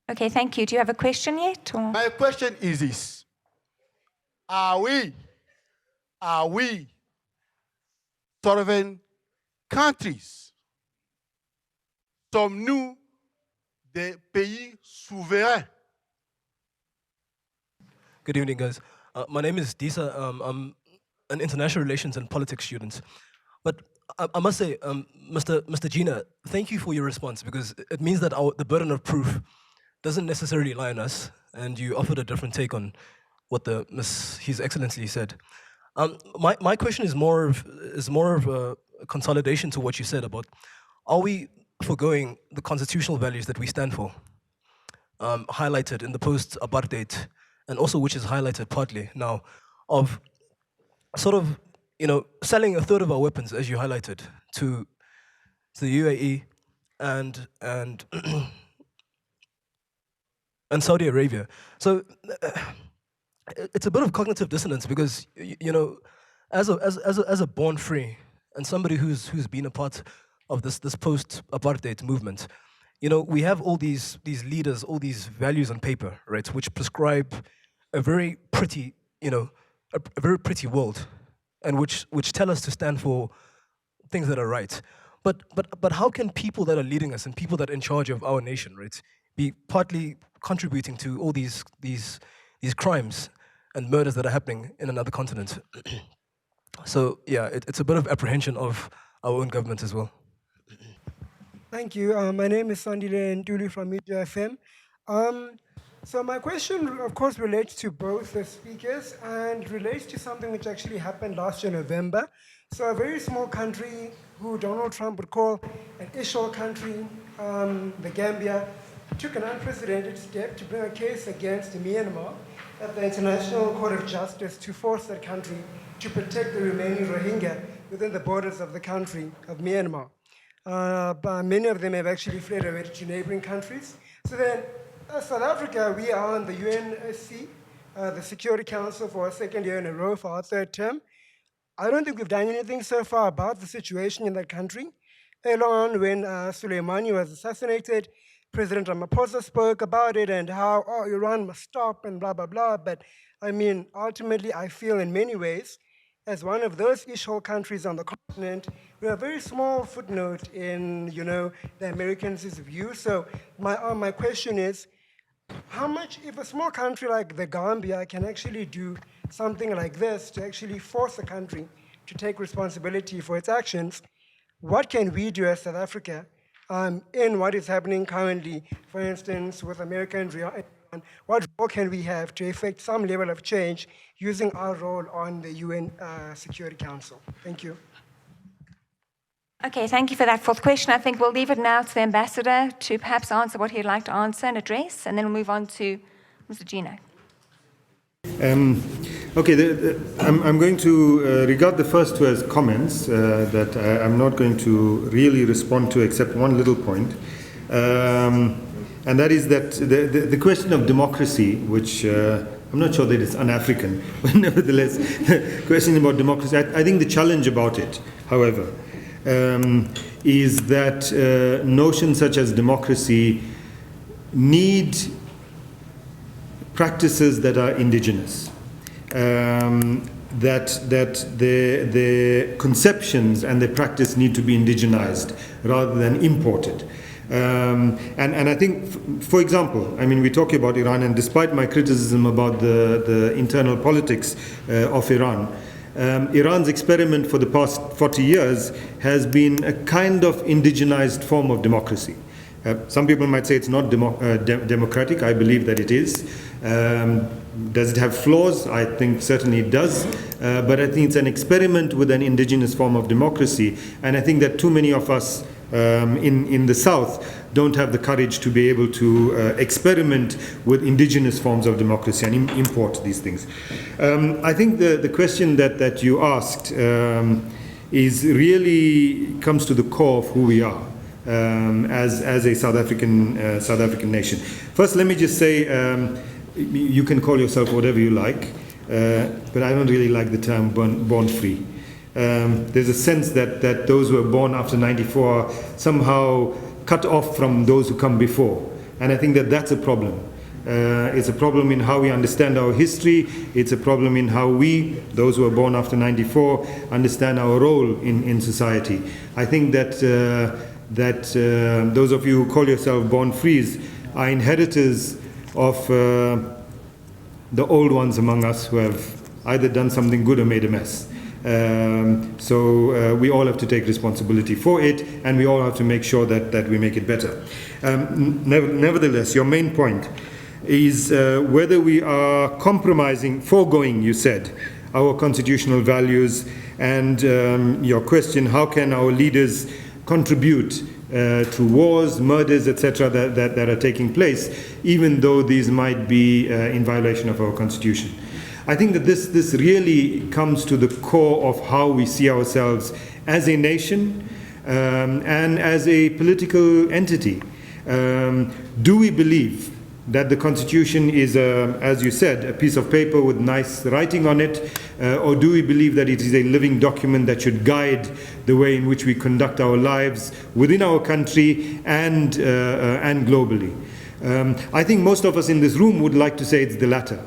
Okay, thank you. Do you have a question yet? Or? My question is this: Are we sovereign countries? Sommes-nous des pays souverains? Good evening, guys. My name is Disa. I'm an international relations and politics student. But I must say, Mr. Jeenah, thank you for your response, because it means that the burden of proof doesn't necessarily lie on us, and you offered a different take on what His Excellency said. My question is more of a consolidation to what you said about, are we forgoing the constitutional values that we stand for, highlighted in the post-apartheid, and also which is highlighted partly now, of sort of, selling a third of our weapons, as you highlighted, to the UAE and and Saudi Arabia. So it's a bit of cognitive dissonance, because as a born free and somebody who's been a part of this post-apartheid movement, we have all these leaders, all these values on paper, right, which prescribe a very pretty, a very pretty world, and which tell us to stand for things that are right. But how can people that are leading us and people that are in charge of our nation, right, be partly contributing to all these crimes and murders that are happening in another continent? So yeah, it's a bit of apprehension of our own government as well. Thank you. My name is Sandile Ntuli from Media FM. So my question, of course, relates to both the speakers and relates to something which actually happened last year, November. So a very small country who Donald Trump would call an Ishol country, the Gambia, took an unprecedented step to bring a case against Myanmar at the International Court of Justice to force that country to protect the remaining Rohingya within the borders of the country of Myanmar. But many of them have actually fled already to neighboring countries. So then, South Africa, we are on the UNSC, the Security Council, for a second year in a row for our third term. I don't think we've done anything so far about the situation in that country. Earlier on, when Soleimani was assassinated, President Ramaphosa spoke about it and how, Iran must stop and blah, blah, blah. But I mean, ultimately, I feel in many ways, as one of those Ishol countries on the continent, we're a very small footnote in, the Americans' view. So my question is, how much, if a small country like the Gambia can actually do something like this to actually force a country to take responsibility for its actions, what can we do as South Africa in what is happening currently, for instance, with America and Iran? What role can we have to effect some level of change using our role on the UN Security Council? Thank you. Okay, thank you for that fourth question. I think we'll leave it now to the ambassador to perhaps answer what he'd like to answer and address, and then we'll move on to Mr. Jeenah. Okay, I'm going to regard the first two as comments that I'm not going to really respond to except one little point. And that is that the question of democracy, which I'm not sure that it's un-African, but nevertheless, the question about democracy, I think the challenge about it, however, is that notions such as democracy need practices that are indigenous, that the conceptions and the practice need to be indigenized rather than imported. And I think, for example, I mean, we talk about Iran, and despite my criticism about the internal politics of Iran, Iran's experiment for the past 40 years has been a kind of indigenized form of democracy. Some people might say it's not democratic. I believe that it is. Does it have flaws? I think certainly it does. But I think it's an experiment with an indigenous form of democracy. And I think that too many of us in the South don't have the courage to be able to experiment with indigenous forms of democracy and import these things. I think the question that you asked is really comes to the core of who we are as a South African nation. First, let me just say, you can call yourself whatever you like, but I don't really like the term born free. There's a sense that those who were born after 94 are somehow cut off from those who come before. And I think that that's a problem. It's a problem in how we understand our history. It's a problem in how we, those who were born after 94, understand our role in society. I think that those of you who call yourself born frees are inheritors of the old ones among us who have either done something good or made a mess. So we all have to take responsibility for it, and we all have to make sure that we make it better. Nevertheless, your main point is whether we are compromising, foregoing, you said, our constitutional values, and your question, how can our leaders contribute to wars, murders, etc., that are taking place, even though these might be in violation of our constitution. I think that this really comes to the core of how we see ourselves as a nation and as a political entity. Do we believe that the Constitution is, as you said, a piece of paper with nice writing on it, or do we believe that it is a living document that should guide the way in which we conduct our lives within our country and globally? I think most of us in this room would like to say it's the latter,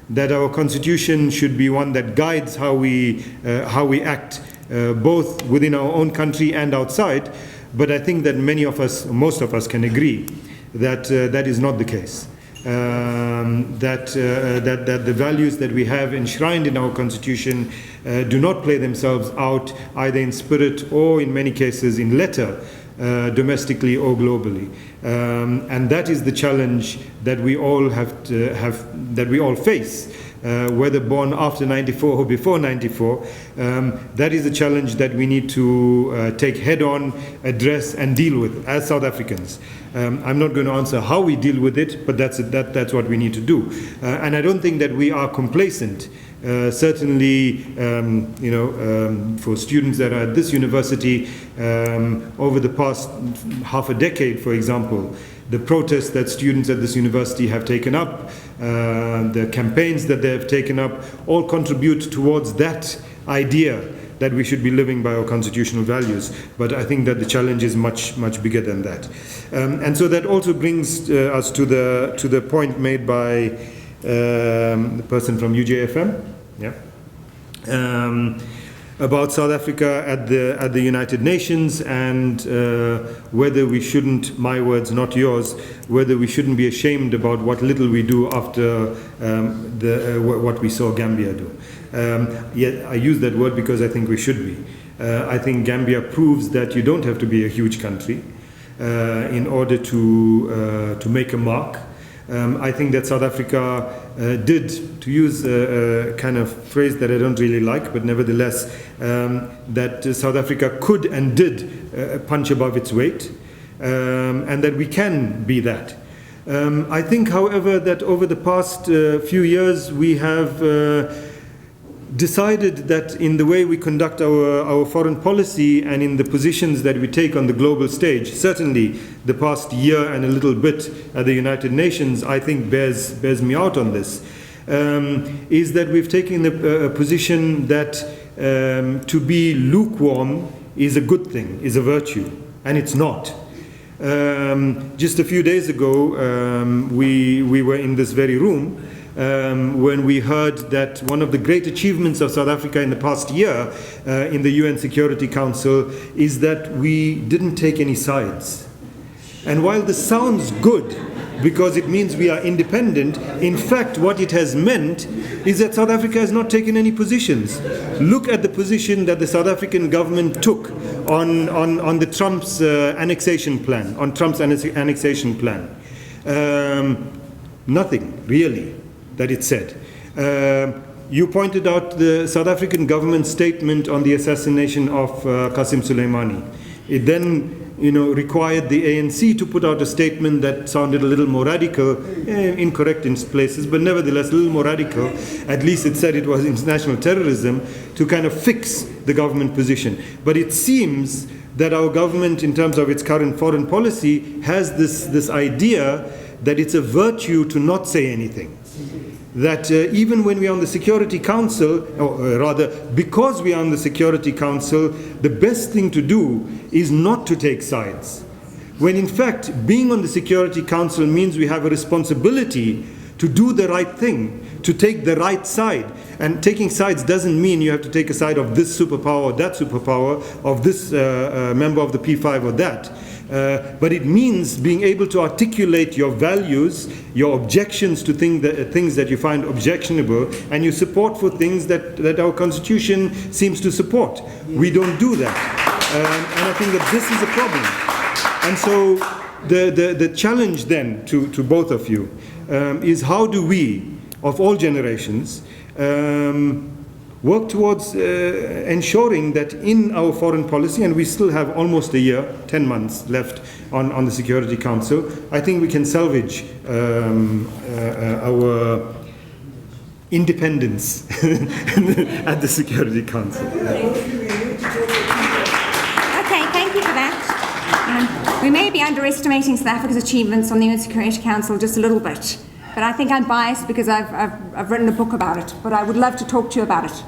that our constitution should be one that guides how we act both within our own country and outside. But I think that many of us, most of us, can agree that that is not the case. That the values that we have enshrined in our constitution do not play themselves out either in spirit or in many cases in letter, domestically or globally. And that is the challenge that we all that we all face. Whether born after 94 or before 94, that is a challenge that we need to take head on, address and deal with as South Africans. I'm not going to answer how we deal with it, but that's what we need to do. And I don't think that we are complacent. Certainly, for students that are at this university, over the past half a decade, for example, the protests that students at this university have taken up, the campaigns that they have taken up, all contribute towards that idea that we should be living by our constitutional values. But I think that the challenge is much, much bigger than that. And so that also brings us to the point made by the person from UJFM, about South Africa at the United Nations, and whether we shouldn't, my words not yours, whether we shouldn't be ashamed about what little we do after what we saw Gambia do. Yet I use that word because I think we should be. I think Gambia proves that you don't have to be a huge country in order to make a mark. I think that South Africa did, to use a kind of phrase that I don't really like, but nevertheless, that South Africa could and did punch above its weight, and that we can be that. I think, however, that over the past few years we have decided that in the way we conduct our foreign policy and in the positions that we take on the global stage, certainly the past year and a little bit at the United Nations, I think bears me out on this, is that we've taken a position that to be lukewarm is a good thing, is a virtue, and it's not. Just a few days ago, we were in this very room when we heard that one of the great achievements of South Africa in the past year in the UN Security Council is that we didn't take any sides. And while this sounds good, because it means we are independent, in fact what it has meant is that South Africa has not taken any positions. Look at the position that the South African government took on the Trump's annexation plan, Nothing, really, that it said. You pointed out the South African government statement on the assassination of Qasim Soleimani. It then required the ANC to put out a statement that sounded a little more radical, incorrect in places, but nevertheless a little more radical. At least it said it was international terrorism, to kind of fix the government position. But it seems that our government, in terms of its current foreign policy, has this idea that it's a virtue to not say anything. That even when we are on the Security Council, or rather, because we are on the Security Council, the best thing to do is not to take sides. When in fact, being on the Security Council means we have a responsibility to do the right thing, to take the right side. And taking sides doesn't mean you have to take a side of this superpower or that superpower, of this member of the P5 or that. But it means being able to articulate your values, your objections to things that you find objectionable, and you support for things that our Constitution seems to support. We don't do that. And I think that this is a problem. And so the challenge then to both of you is, how do we, of all generations, work towards ensuring that in our foreign policy, and we still have almost a year, 10 months left on the Security Council, I think we can salvage our independence at the Security Council. Okay, thank you for that. We may be underestimating South Africa's achievements on the UN Security Council just a little bit. But I think I'm biased because I've written a book about it, but I would love to talk to you about it.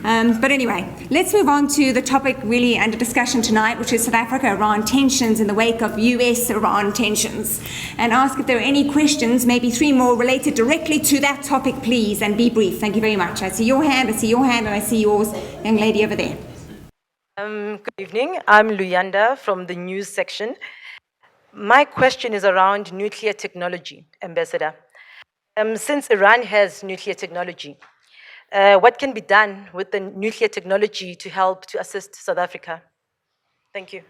But anyway, let's move on to the topic really under discussion tonight, which is South Africa-Iran tensions in the wake of US-Iran tensions, and ask if there are any questions, maybe 3 more related directly to that topic, please, and be brief. Thank you very much. I see your hand, and I see yours, young lady over there. Good evening. I'm Luyanda from the news section. My question is around nuclear technology, Ambassador. Since Iran has nuclear technology, what can be done with the nuclear technology to help to assist South Africa? Thank you.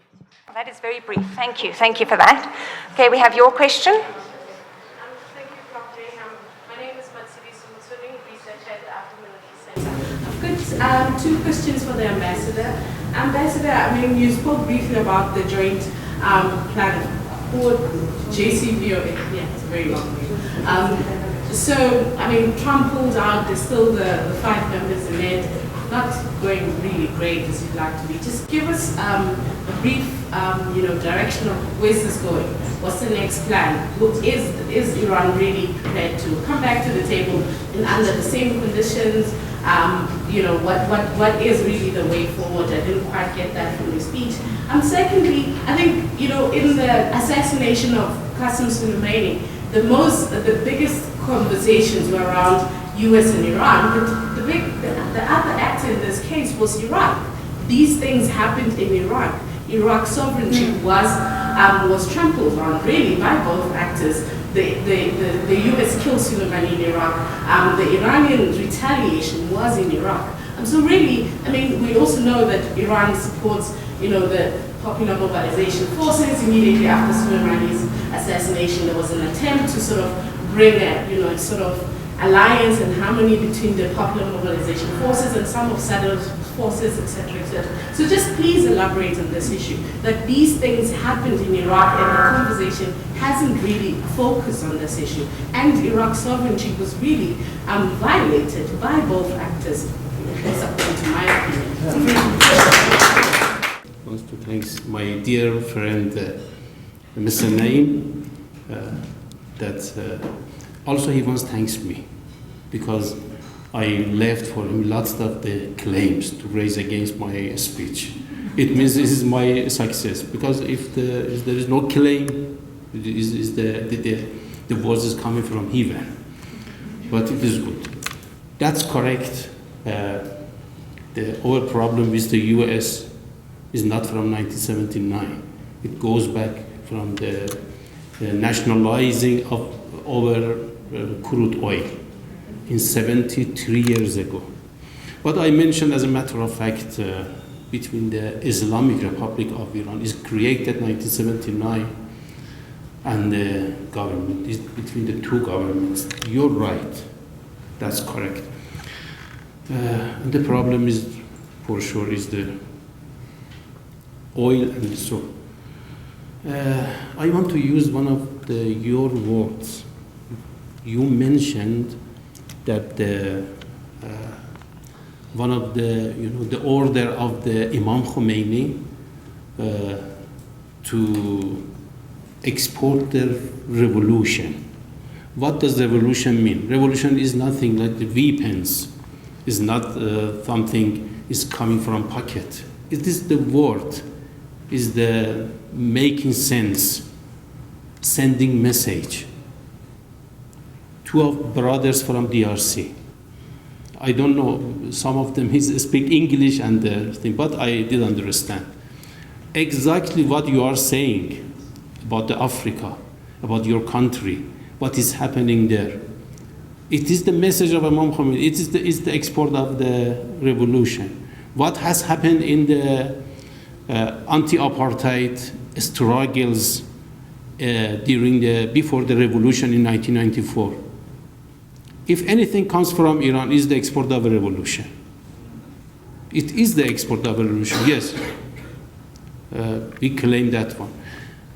That is very brief. Thank you. Thank you for that. Okay, we have your question. Thank you, Prof. Graham. My name is Matsidi Sumutsuri, researcher at the Afro-Middle East Centre. I've got two questions for the Ambassador. Ambassador, I mean, you spoke briefly about the joint plan or JCPOA. Yeah, it's a very long name. So, I mean, Trump pulled out, there's still the 5 members in it, not going really great as you'd like to be. Just give us a brief, direction of where's this going? What's the next plan? Is Iran really prepared to come back to the table and under the same conditions? What is really the way forward? I didn't quite get that from your speech. Secondly, I think, in the assassination of Qasem Soleimani, the biggest conversations were around US and Iran, but the other actor in this case was Iraq. These things happened in Iraq. Iraq's sovereignty was trampled on really by both actors. The US killed Soleimani in Iraq. The Iranian retaliation was in Iraq. So really, I mean, we also know that Iran supports, the Popular Mobilization Forces. Immediately after Soleimani's assassination, there was an attempt to sort of bring a, sort of alliance and harmony between the Popular Mobilization Forces and some of Saddam's forces, etc., etc. So just please elaborate on this issue, that these things happened in Iraq and the conversation hasn't really focused on this issue. And Iraq's sovereignty was really violated by both actors, according to my opinion. I want to thank my dear friend, Mr. Naeem, also he once thanks me because I left for him lots of the claims to raise against my speech. It means this is my success, because if there is no claim, the words is coming from heaven. But it is good. That's correct. Our problem with the US is not from 1979. It goes back from the nationalizing of our crude oil in 73 years ago. What I mentioned, as a matter of fact, between the Islamic Republic of Iran is created 1979 and the government is between the two governments. You're right, that's correct. And the problem is, for sure, is the oil and so. I want to use one of your words. You mentioned that one of the order of the Imam Khomeini to export the revolution. What does revolution mean? Revolution is nothing like the weapons. It's not something is coming from pocket. It is the word, is the making sense, sending message. 12 brothers from DRC. I don't know, some of them speak English and thing, but I did understand. Exactly what you are saying about the Africa, about your country, what is happening there. It is the message of Imam Khomeini. It is the export of the revolution. What has happened in the anti-apartheid struggles before the revolution in 1994? If anything comes from Iran, is the export of a revolution. It is the export of a revolution, yes. We claim that one.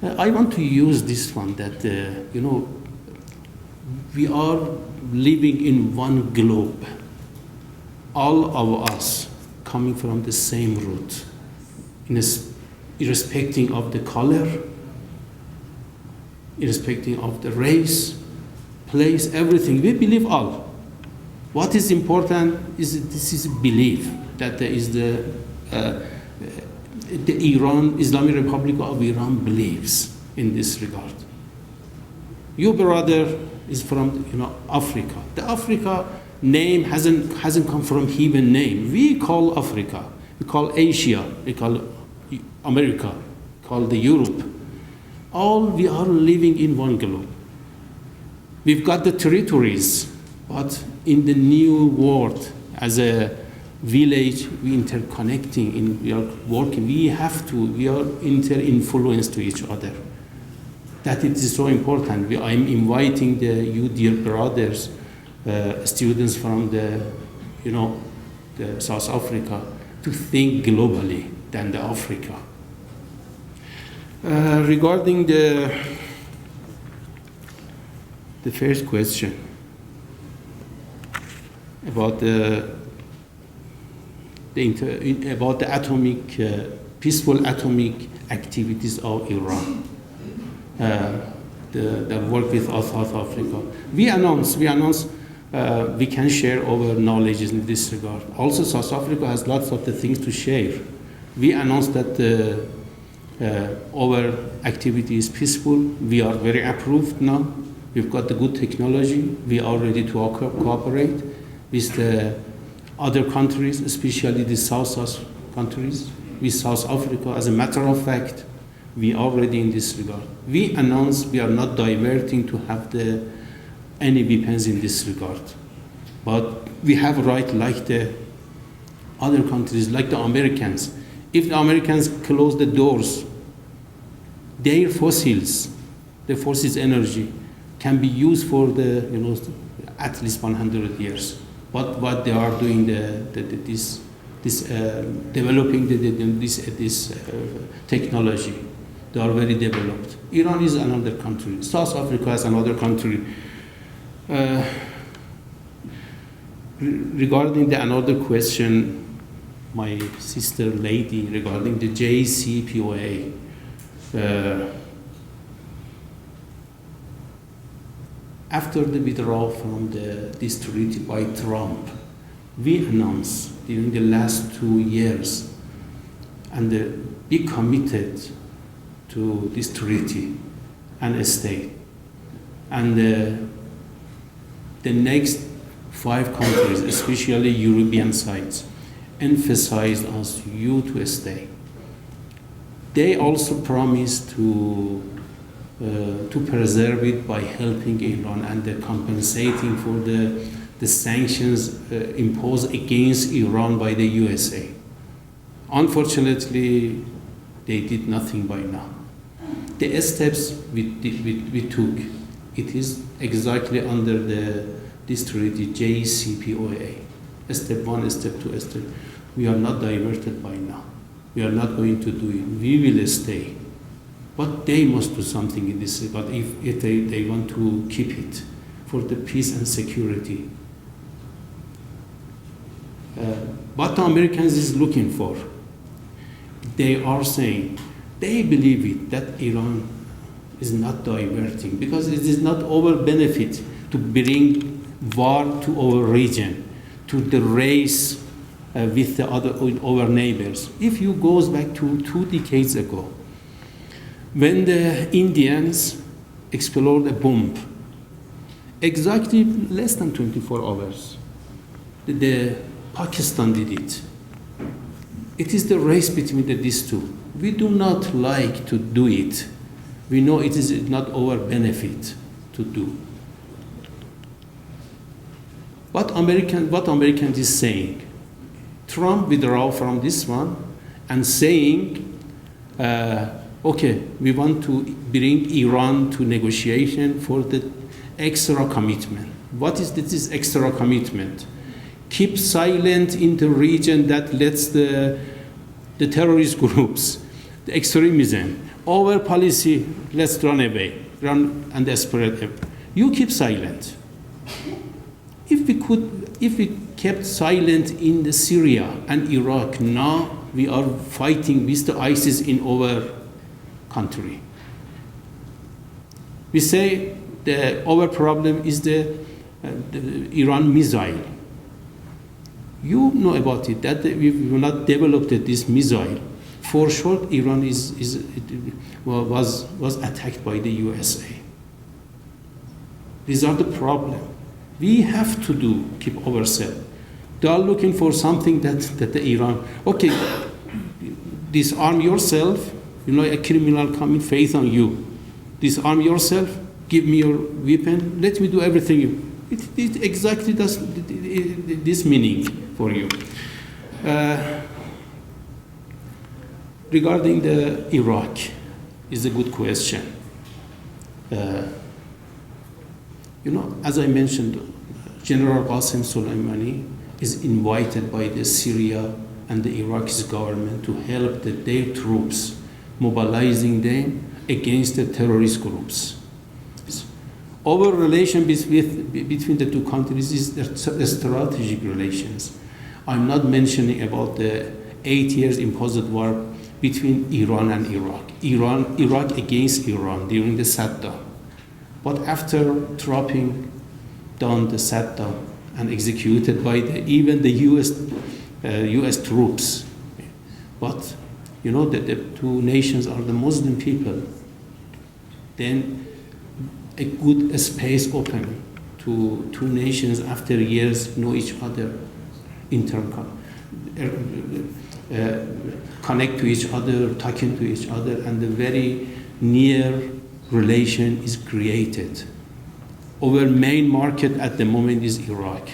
I want to use this one that, we are living in one globe. All of us coming from the same root, irrespective of the color, irrespective of the race, place, everything. We believe all. What is important is this is belief that there is the Islamic Republic of Iran believes in this regard. Your brother is from Africa. The Africa name hasn't come from heathen name. We call Africa. we call Asia, we call America, call the Europe. All we are living in one globe. We've got the territories, but in the new world, as a village, we interconnecting, we are working, we are inter-influenced to each other. That it is so important. I'm inviting you dear brothers, students from the South Africa, to think globally than the Africa. Regarding the first question about the atomic peaceful atomic activities of Iran, the work with South Africa, we announced we can share our knowledge in this regard. Also, South Africa has lots of the things to share. We announced that our activity is peaceful. We are very approved now. We've got the good technology. We are ready to cooperate with the other countries, especially the South countries, with South Africa. As a matter of fact, we are ready in this regard. We announced we are not diverting to have any weapons in this regard. But we have a right, like the other countries, like the Americans. If the Americans close the doors, their fossils, the fossils energy, can be used for at least 100 years. But what they are doing, developing this technology, they are very developed. Iran is another country. South Africa is another country. Regarding another question, my sister lady, regarding the JCPOA, after the withdrawal from this treaty by Trump, we announced during the last 2 years, and we committed to this treaty and stay. And the next 5 countries, especially European sides, emphasized us you to stay. They also promised to preserve it by helping Iran and compensating for the sanctions imposed against Iran by the USA. Unfortunately, they did nothing by now. The steps we took, it is exactly under this treaty, JCPOA. Step 1, step 2, step. We are not diverted by now. We are not going to do it. We will stay. But they must do something in this regard if they want to keep it for the peace and security. What the Americans is looking for, they are saying, they believe it, that Iran is not diverting, because it is not our benefit to bring war to our region, to the race with our neighbors. If you goes back to 2 decades ago, when the Indians explored a bomb, exactly less than 24 hours, the Pakistan did it. It is the race between these two. We do not like to do it. We know it is not our benefit to do. What American is saying, Trump withdraw from this one and saying, okay, we want to bring Iran to negotiation for the extra commitment. What is this extra commitment? Keep silent in the region that lets the terrorist groups, the extremism, our policy, let's run away, run and spread. You keep silent. If we kept silent in the Syria and Iraq, now we are fighting with the ISIS in our country. We say our problem is the Iran missile. You know about it, that we have not developed this missile. For sure, Iran was attacked by the USA. These are the problem. We have to keep ourselves. They are looking for something that the Iran, okay, disarm yourself, a criminal coming faith on you. Disarm yourself, give me your weapon, let me do everything. It exactly does this meaning for you. Regarding the Iraq, is a good question. As I mentioned, General Qasem Soleimani is invited by the Syria and the Iraqi government to help their troops, mobilizing them against the terrorist groups. Our relation between the two countries is strategic relations. I'm not mentioning about the 8 years imposed war between Iran and Iraq. Iraq against Iran during the Saddam. But after dropping down the Saddam and executed by even the U.S. troops. But the two nations are the Muslim people. Then a good space open to two nations after years know each other, connect to each other, talking to each other, and a very near relation is created. Our main market at the moment is Iraq.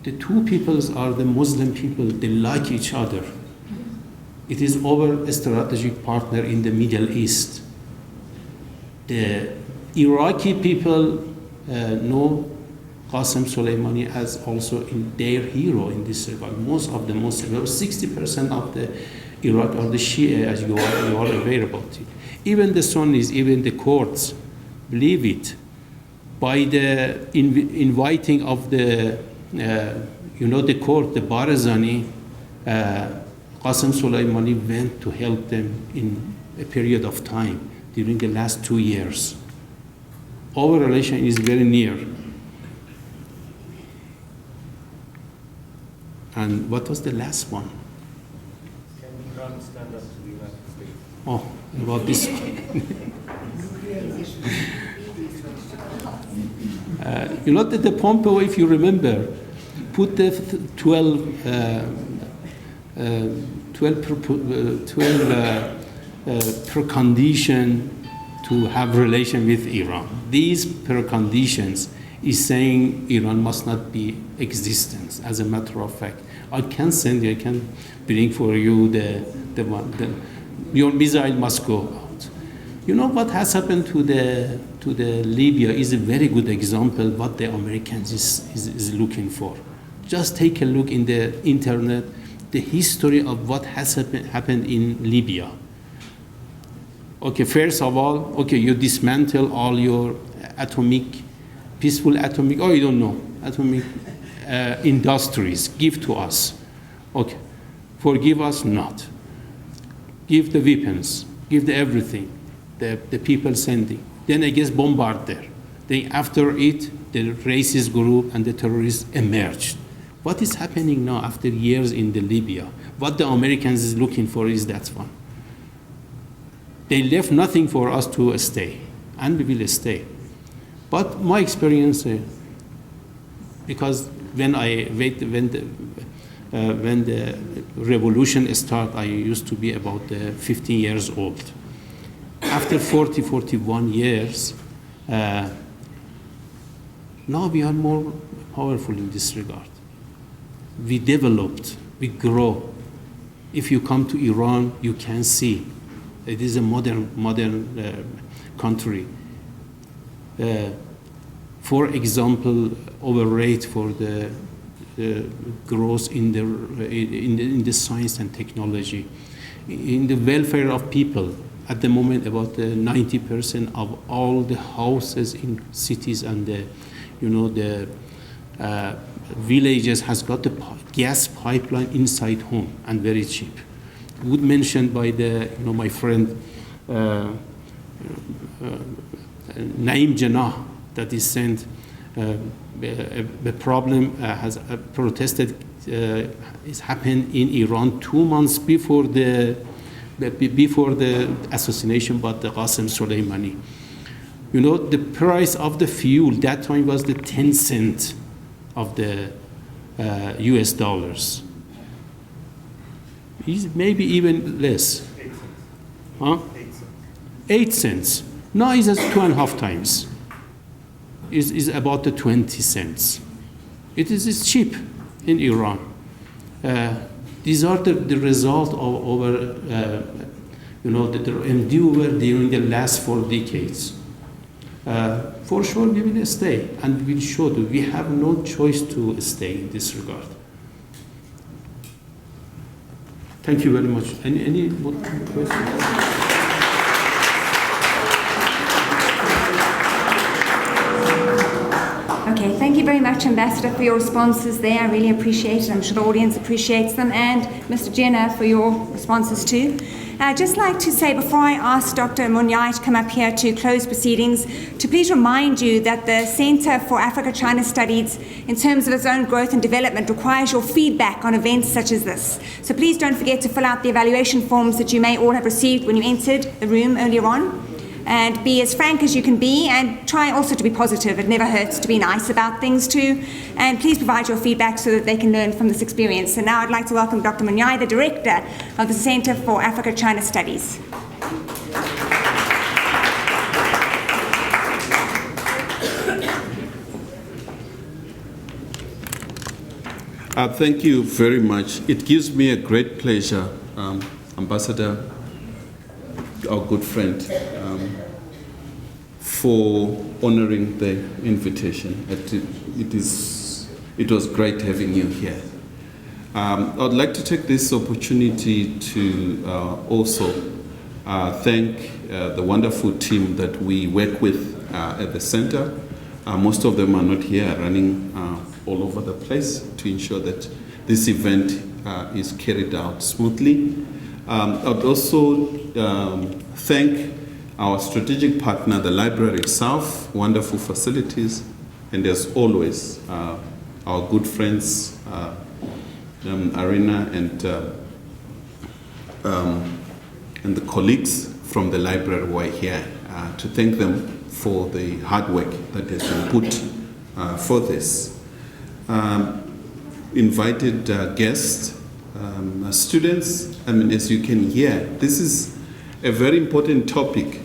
The two peoples are the Muslim people, they like each other. It is our strategic partner in the Middle East. The Iraqi people know Qasem Soleimani as also in their hero in this regard. Most of the Muslims, 60% of the Iraq are the Shia, as you are aware about it. Even the Sunnis, even the courts believe it. By the inviting of the, the court, the Barzani, Qasem Soleimani went to help them in a period of time during the last 2 years. Our relation is very near. And what was the last one? Can Iran stand up to the United States? Oh, about this. That the Pompeo, if you remember, put the 12 precondition to have relation with Iran. These preconditions is saying Iran must not be existence. As a matter of fact, I can bring for you the one. Your missile must go out. What has happened to the Libya is a very good example what the Americans is looking for. Just take a look in the internet, the history of what has happened in Libya. Okay, first of all, you dismantle all your peaceful atomic industries, give to us. Okay, forgive us not. Give the weapons, give the everything, the people sending. Then I guess bombard there. Then after it, the racist group and the terrorists emerged. What is happening now after years in the Libya? What the Americans is looking for is that one. They left nothing for us to stay, and we will stay. But my experience, because when the revolution started, I used to be about 15 years old. After 41 years, now we are more powerful in this regard. We developed, we grow. If you come to Iran, you can see it is a modern country. For example, our rate for the growth in the science and technology, in the welfare of people. At the moment, about 90% of all the houses in cities and the villages has got a gas pipeline inside home and very cheap. Would mentioned by my friend Naeem Jeenah that is sent. The problem has protested is happened in Iran 2 months before the assassination by the Qasem Soleimani. The price of the fuel that time was the 10 cent of the US dollars. Maybe even less. Huh? 8 cents. Now it's at 2.5 times. Is about the 20 cents. It's cheap in Iran. These are the result of our, the endeavor during the last 4 decades. For sure, we will stay, and we'll show that we have no choice to stay in this regard. Thank you very much. Any more questions? Okay, thank you very much, Ambassador, for your responses there. I really appreciate it. I'm sure the audience appreciates them, and Mr. Jeenah for your responses too. I'd just like to say, before I ask Dr. Munyai to come up here to close proceedings, to please remind you that the Centre for Africa-China Studies, in terms of its own growth and development, requires your feedback on events such as this. So please don't forget to fill out the evaluation forms that you may all have received when you entered the room earlier on. And be as frank as you can be, and try also to be positive. It never hurts to be nice about things too. And please provide your feedback so that they can learn from this experience. And now I'd like to welcome Dr. Munyai, the Director of the Centre for Africa-China Studies. Thank you very much. It gives me a great pleasure, Ambassador, our good friend, for honoring the invitation. It was great having you here. I'd like to take this opportunity to also thank the wonderful team that we work with at the center. Most of them are not here, running all over the place to ensure that this event is carried out smoothly. I'd also thank our strategic partner, the library itself, wonderful facilities, and as always, our good friends, Arena and the colleagues from the library who are here, to thank them for the hard work that has been put for this. Invited guests, students, as you can hear, this is a very important topic.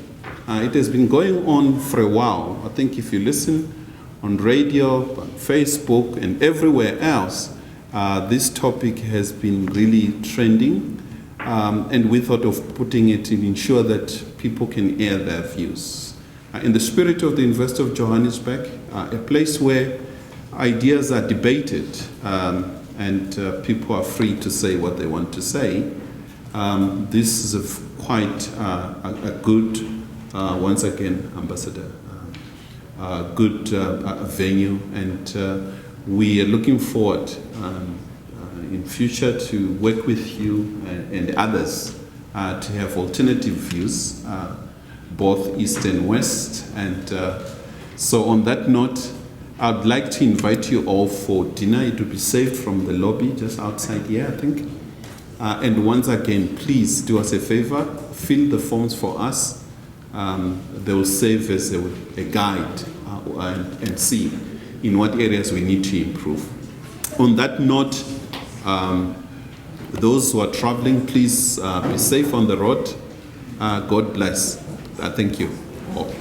It has been going on for a while. I think if you listen on radio, on Facebook, and everywhere else, this topic has been really trending, and we thought of putting it to ensure that people can air their views. In the spirit of the University of Johannesburg, a place where ideas are debated and people are free to say what they want to say, this is quite a good, once again, Ambassador, good venue, and we are looking forward in future to work with you and others to have alternative views, both East and West. And so on that note, I'd like to invite you all for dinner. It will be served from the lobby just outside here, I think. And once again, please do us a favor, fill the forms for us. They will serve as a guide and see in what areas we need to improve. On that note, those who are traveling, please be safe on the road. God bless. Thank you all.